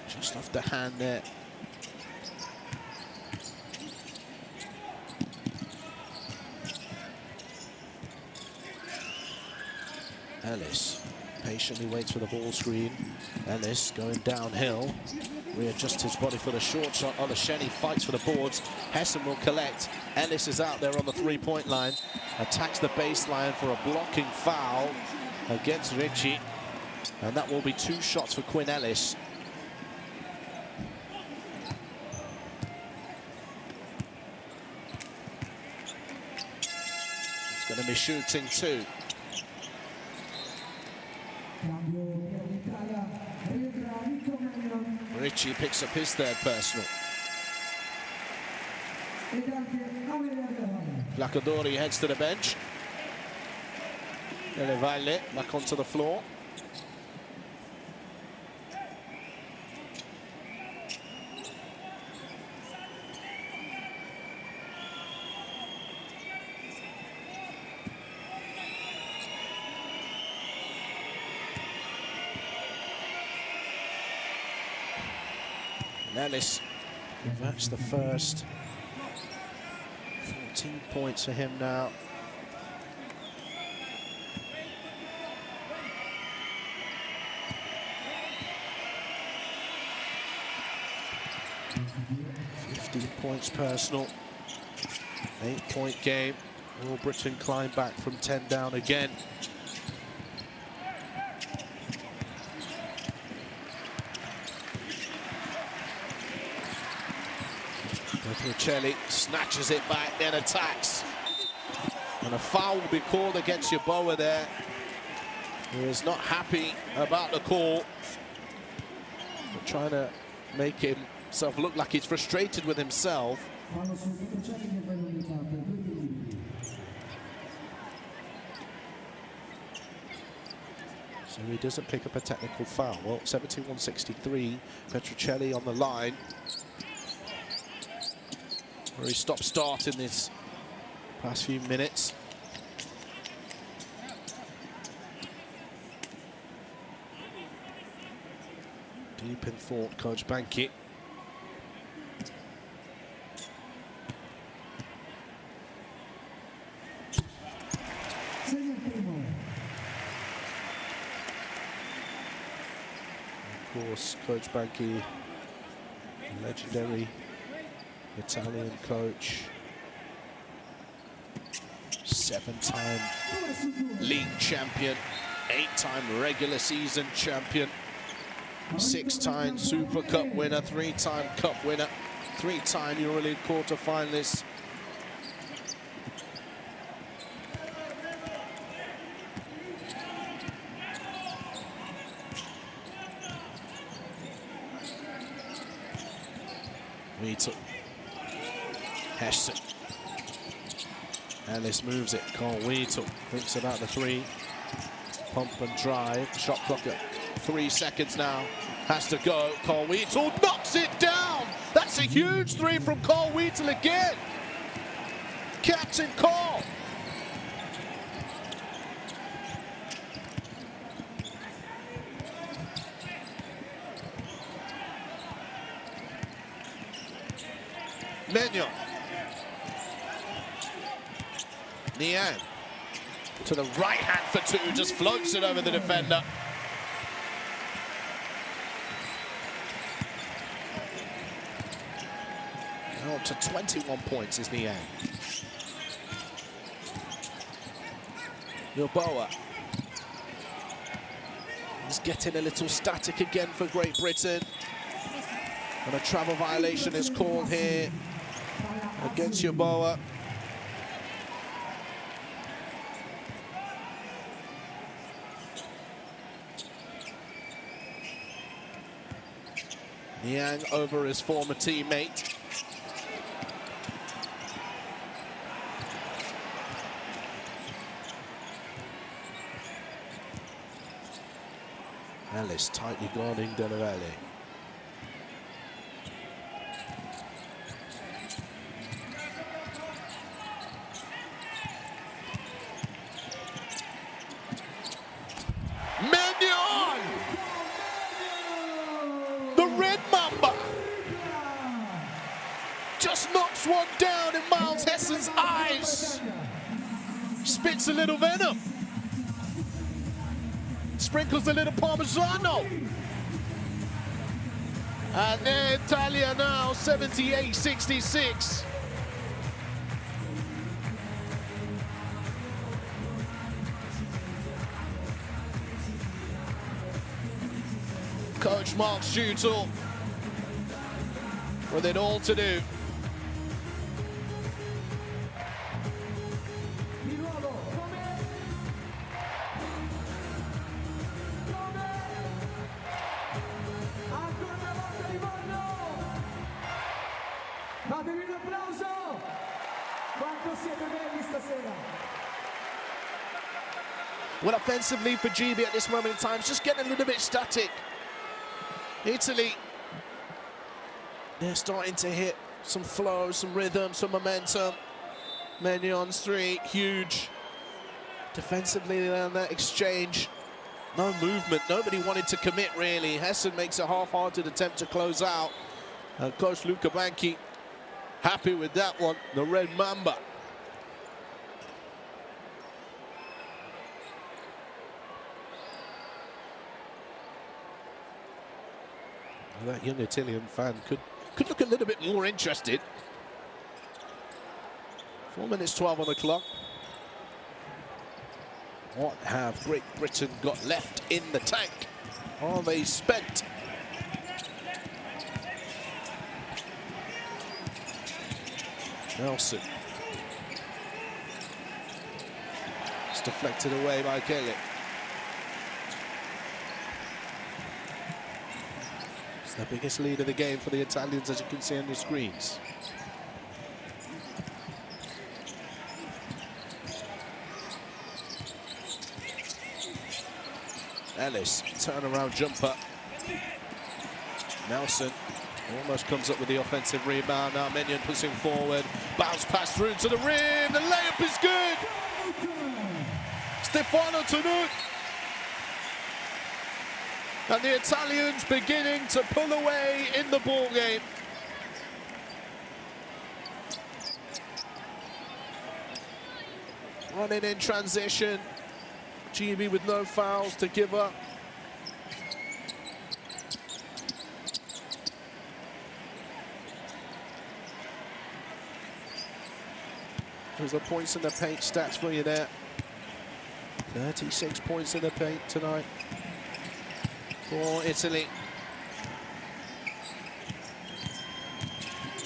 Just off the hand there. Ellis patiently waits for the ball screen. Ellis going downhill. Readjusts his body for the short shot. Olasheni fights for the boards. Hessen will collect. Ellis is out there on the three-point line. Attacks the baseline for a blocking foul against Ricci. And that will be 2 shots for Quinn Ellis. He's going to be shooting 2. Ricci picks up his third personal. Flacadori heads to the bench. Elevalle back onto the floor. Ellis converts the first. 14 points for him now. 15 points personal. 8-point game. Will Britain climb back from 10 down again? Petruccelli snatches it back, then attacks. And a foul will be called against Yeboah there. He is not happy about the call. But trying to make himself look like he's frustrated with himself. So he doesn't pick up a technical foul. Well, 71-63, Petruccelli on the line. Very stop-start in this past few minutes. Deep in thought, Coach Banky. Of course, Coach Banky, legendary Italian coach, 7-time league champion, 8-time regular season champion, 6-time Super Cup winner, 3-time Cup winner, 3-time EuroLeague quarter-finalist. Hesson. Ellis moves it. Cole Wheatle thinks about the three. Pump and drive. Shot clock at 3 seconds now. Has to go. Cole Wheatle knocks it down. That's a huge three from Cole Wheatle again. Captain Cole. Menyon. Niang to the right hand for two, just floats it over the defender. Now up to 21 points is Niang. Yeboah. He's getting a little static again for Great Britain. And a travel violation is called here against Yeboah. Niang over his former teammate. Ellis tightly guarding Delavalli. Just knocks one down in Miles Hesson's eyes. Spits a little venom. Sprinkles a little Parmigiano. And they're Italia now, 78-66. Coach Mark Schutel with it all to do. Fatevi un applauso! Quanto siete belli stasera! Well, offensively for GB at this moment in time, it's just getting a little bit static. Italy, they're starting to hit some flow, some rhythm, some momentum. Menyon's three, huge. Defensively on that exchange, no movement, nobody wanted to commit really. Hesson makes a half-hearted attempt to close out. Coach Luca Banchi happy with that one, the Red Mamba. That young Italian fan could could look a little bit more interested. 4 minutes 12 on the clock. What have Great Britain got left in the tank? Are they spent? Nelson. It's deflected away by Kelly. It's the biggest lead of the game for the Italians, as you can see on your screens. Ellis, turnaround jumper. Nelson almost comes up with the offensive rebound. Now Menyon pushing forward. Bounce pass through to the rim. The layup is good. Stefano Tanut. And the Italians beginning to pull away in the ball game. Running in transition. GB with no fouls to give up. There's the points in the paint stats for you there. 36 points in the paint tonight for Italy.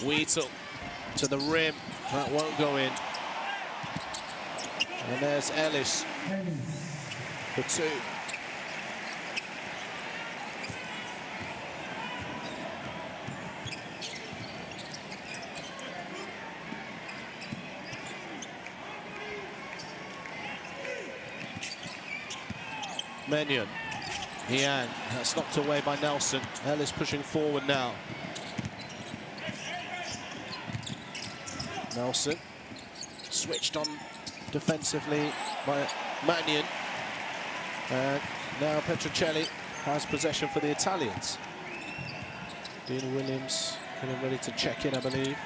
Wheatle to the rim. That won't go in. And there's Ellis for two. Menyon. Niang. That's knocked away by Nelson. Ellis pushing forward now. Nelson. Switched on defensively by Mannion. And now Petrocelli has possession for the Italians. Dean Williams getting ready to check in, I believe.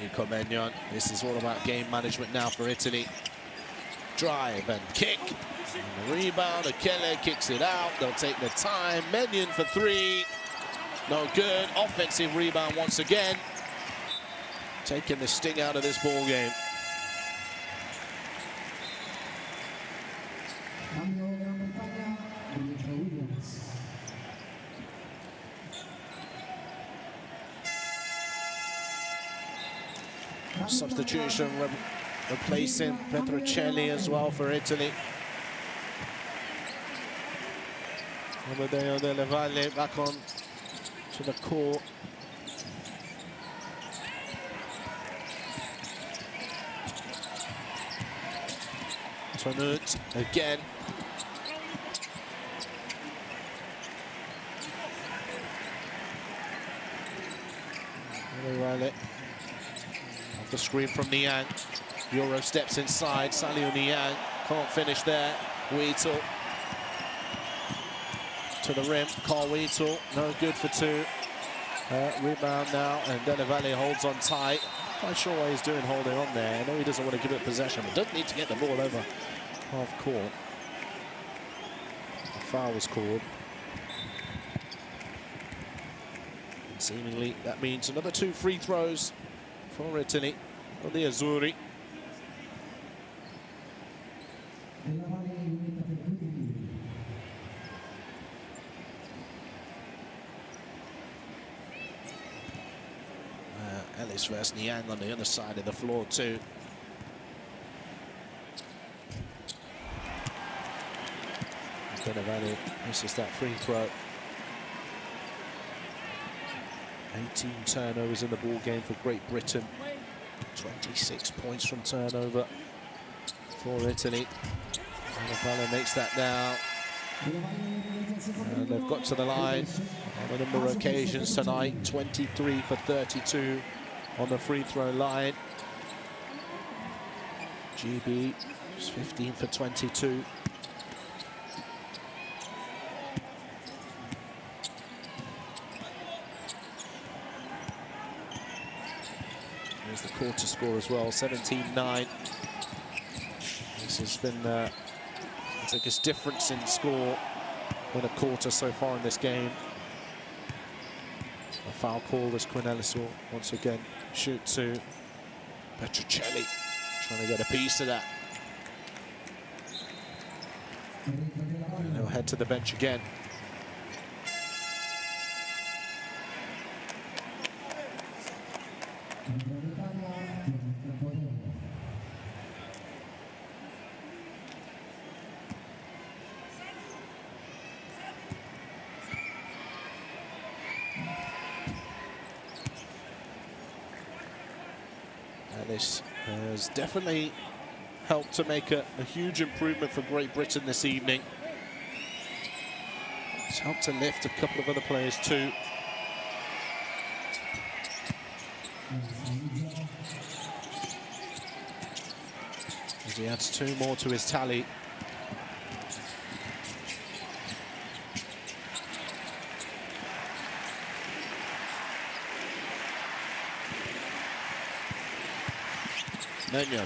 Nico Menyon. This is all about game management now for Italy. Drive and kick. And the rebound. Akele kicks it out. They'll take the time. Menyon for three. No good. Offensive rebound once again. Taking the sting out of this ball game. Substitution replacing Petrocelli as well for Italy. Amadeo Delle Valle back on to the court. Tanut again. Riley. Off the screen from Niang. Euro steps inside. Saliu Niang can't finish there. Wheatle to the rim. Carl Wheatle, no good for two. Rebound now, and Delle Valle holds on tight. Quite sure what he's doing holding on there. I know he doesn't want to give it possession, but doesn't need to get the ball over half court. The foul was called. And seemingly that means another 2 free throws for Italy, for the Azzurri. Ellis versus Niang on the other side of the floor too. Delle Valle misses that free throw. 18 turnovers in the ball game for Great Britain. 26 points from turnover for Italy. Delle Valle makes that now. And they've got to the line on a number of occasions tonight. 23 for 32 on the free throw line. GB is 15 for 22. There's the quarter score as well, 17-9. This has been the biggest difference in score in a quarter so far in this game. A foul call as Quinn Ellis will once again shoot to Petruccelli, trying to get a piece of that. And he'll head to the bench again. This has definitely helped to make a huge improvement for Great Britain this evening. It's helped to lift a couple of other players too. As he adds 2 more to his tally. Menyon.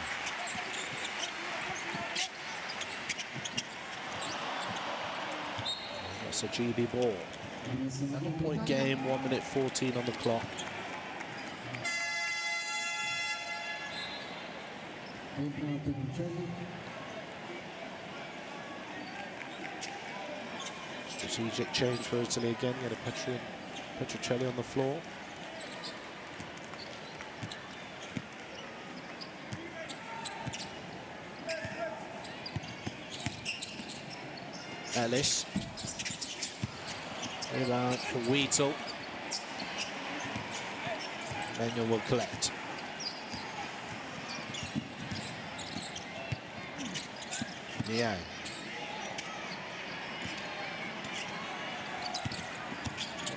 That's a GB ball. 7-point game, 1 minute 14 on the clock. Strategic change for Italy again. Get a Petruccelli on the floor. Ellis. Rebound for Wheatle. Menyon will collect. Niang.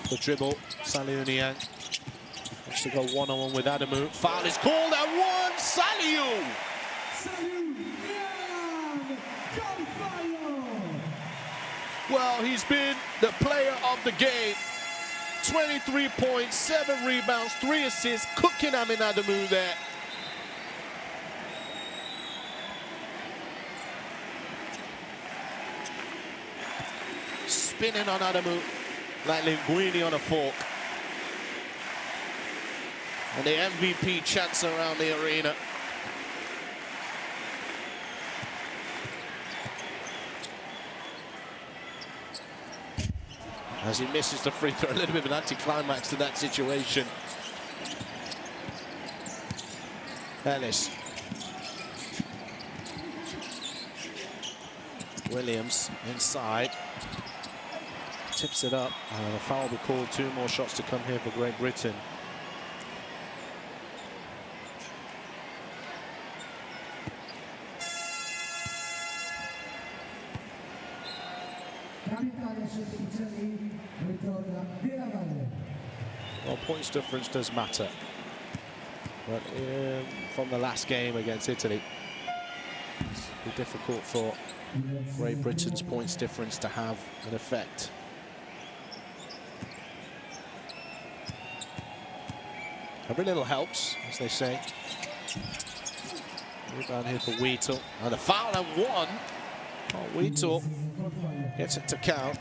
The dribble, Saliu Niang. Wants to go one-on-one with Adamu. Foul is called and one, Saliu! Well, he's been the player of the game. 23 points, 7 rebounds, 3 assists, cooking Amin Adamu there. Spinning on Adamu like Linguini on a fork. And the MVP chants around the arena. As he misses the free throw, a little bit of an anticlimax to that situation. Ellis. Williams inside. Tips it up. And a foul will be called. 2 more shots to come here for Great Britain. Well, points difference does matter. But from the last game against Italy, it's difficult for Great Britain's points difference to have an effect. Every little helps, as they say. Rebound here for Wheatle. And the foul and 1. Oh, Wheatle gets it to count.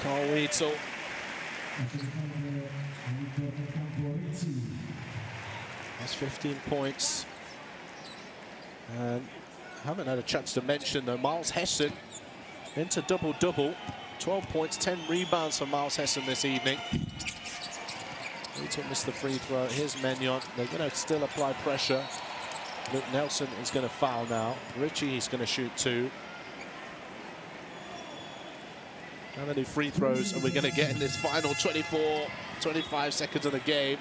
Carl Wheatle. That's 15 points. And I haven't had a chance to mention though, Miles Hessen into double-double. 12 points, 10 rebounds for Miles Hessen this evening. Wheatle missed the free throw. Here's Menyon. They're going to still apply pressure. Luke Nelson is going to foul now. Ritchie is going to shoot 2. Now they do free throws, and we're going to get in this final 24, 25 seconds of the game.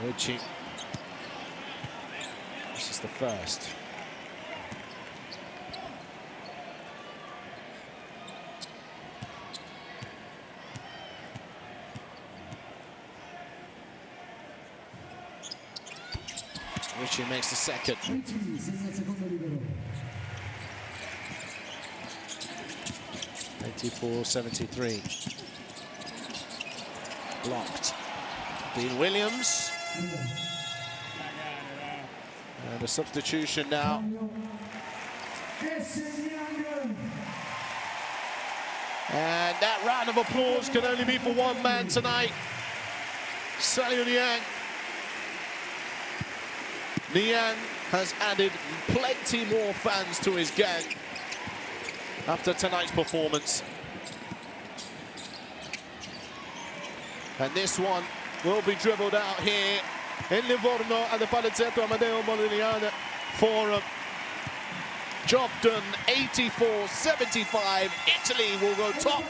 Ritchie. This is the first. Richie makes the second. 84-73. Blocked. Dean Williams. And a substitution now. And that round of applause can only be for one man tonight. Saliu Niang. Niang has added plenty more fans to his gang after tonight's performance. And this one will be dribbled out here in Livorno at the Palazzetto Amedeo Modigliani Forum. Job done, 84-75. Italy will go top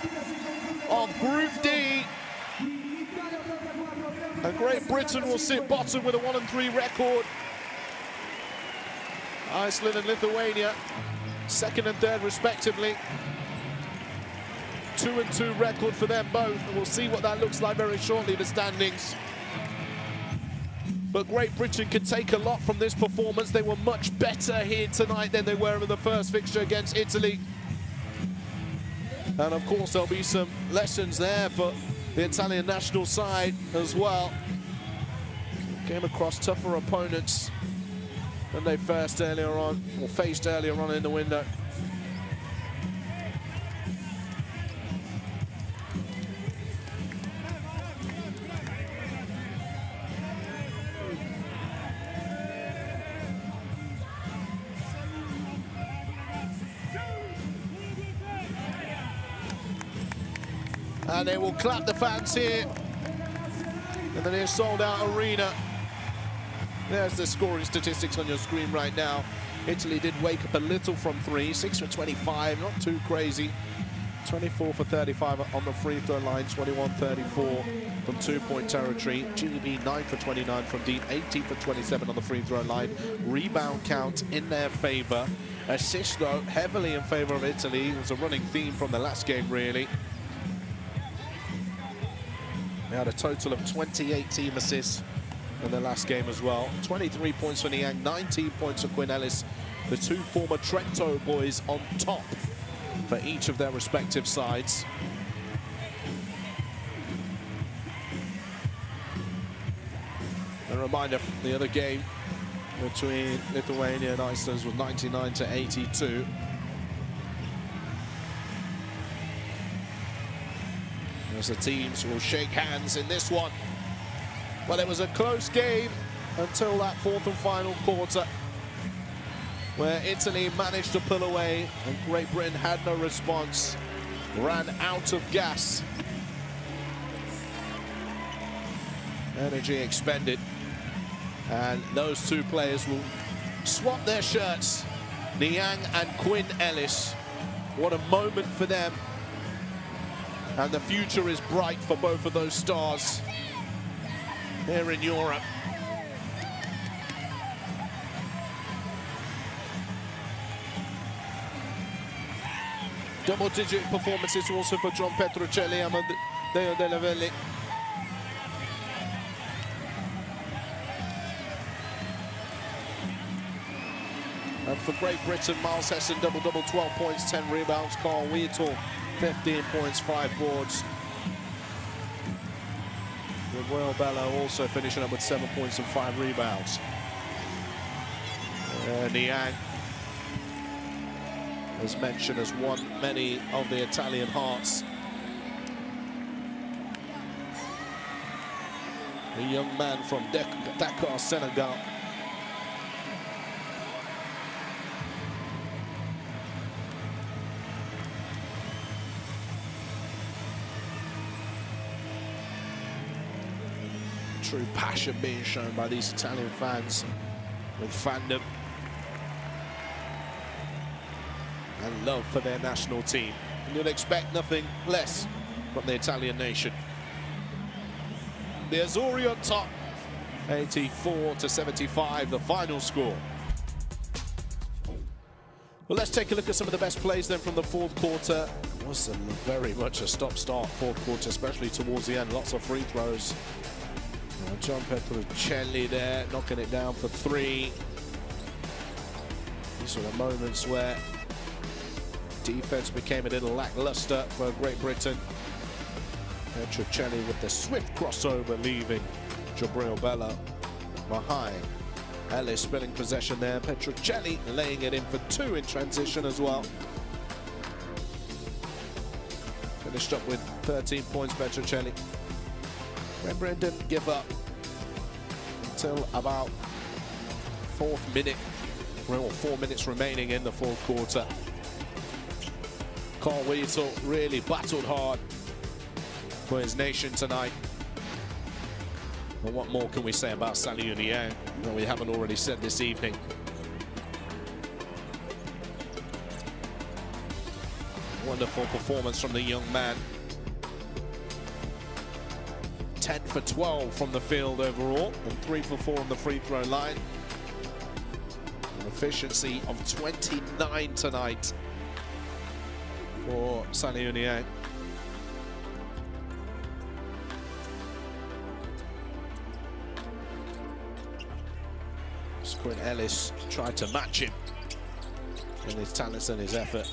of Group D. And Great Britain will sit bottom with a 1-3 record. Iceland and Lithuania, second and third respectively. 2-2 record for them both, and we'll see what that looks like very shortly, the standings. But Great Britain can take a lot from this performance. They were much better here tonight than they were in the first fixture against Italy. And of course, there'll be some lessons there for the Italian national side as well. Came across tougher opponents than they faced earlier on, or faced earlier on in the window. And they will clap the fans here in the near sold-out arena. There's the scoring statistics on your screen right now. Italy did wake up a little from three, 6 for 25, not too crazy. 24 for 35 on the free throw line, 21-34 from two-point territory. GB 9 for 29 from deep, 18 for 27 on the free throw line. Rebound count in their favor. Assist though heavily in favor of Italy. It was a running theme from the last game really. They had a total of 28 team assists in the last game as well. 23 points for Niang, 19 points for Quinn Ellis. The two former Trento boys on top for each of their respective sides. A reminder, the other game between Lithuania and Iceland was 99-82. As the teams will shake hands in this one. But it was a close game until that fourth and final quarter, where Italy managed to pull away and Great Britain had no response, ran out of gas. Energy expended. And those two players will swap their shirts. Niang and Quinn Ellis. What a moment for them. And the future is bright for both of those stars here in Europe. Double-digit performances also for John Petruccelli and Amedeo Della Valle. And for Great Britain, Miles Hessen, double-double, 12 points, 10 rebounds. Carl Wheatle, 15 points, 5 boards. With Royal Bello also finishing up with 7 points and 5 rebounds. Niang, as mentioned, has won many of the Italian hearts. A young man from Dakar, Senegal. True passion being shown by these Italian fans with fandom and love for their national team. And you'd expect nothing less from the Italian nation. The Azzurri on top, 84-75, the final score. Well, let's take a look at some of the best plays then from the fourth quarter. It was very much a stop-start fourth quarter, especially towards the end. Lots of free throws. John Petruccelli there, knocking it down for 3. These were the moments where defense became a little lackluster for Great Britain. Petruccelli with the swift crossover, leaving Jabril Bella behind. Ellis spilling possession there. Petruccelli laying it in for 2 in transition as well. Finished up with 13 points, Petruccelli. Great Britain didn't give up until about 4th minute, or 4 minutes remaining in the 4th quarter. Carl Wheatle really battled hard for his nation tonight. But what more can we say about Saliu Niang that we haven't already said this evening? Wonderful performance from the young man. 10 for 12 from the field overall, and 3 for 4 on the free throw line. An efficiency of 29 tonight for Saliu Niang. Quinn Ellis tried to match him in his talents and his effort.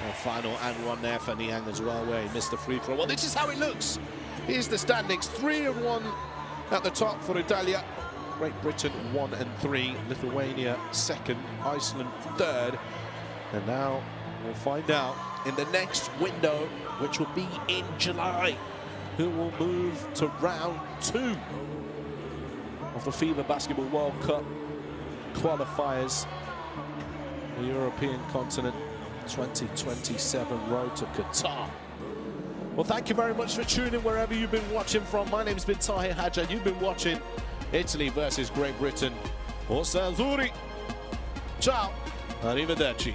A final and 1 there for Niang as well, where he missed the free throw. Well, this is how it looks. Here's the standings: 3 and 1 at the top for Italia. Great Britain 1 and 3. Lithuania 2nd. Iceland 3rd. And now we'll find out in the next window, which will be in July, who will move to round 2 of the FIBA Basketball World Cup qualifiers, the European continent 2027 road to Qatar. Well, thank you very much for tuning in wherever you've been watching from. My name's been Tahir Hajj, and you've been watching Italy versus Great Britain. Forza Azzurri. Ciao. Arrivederci.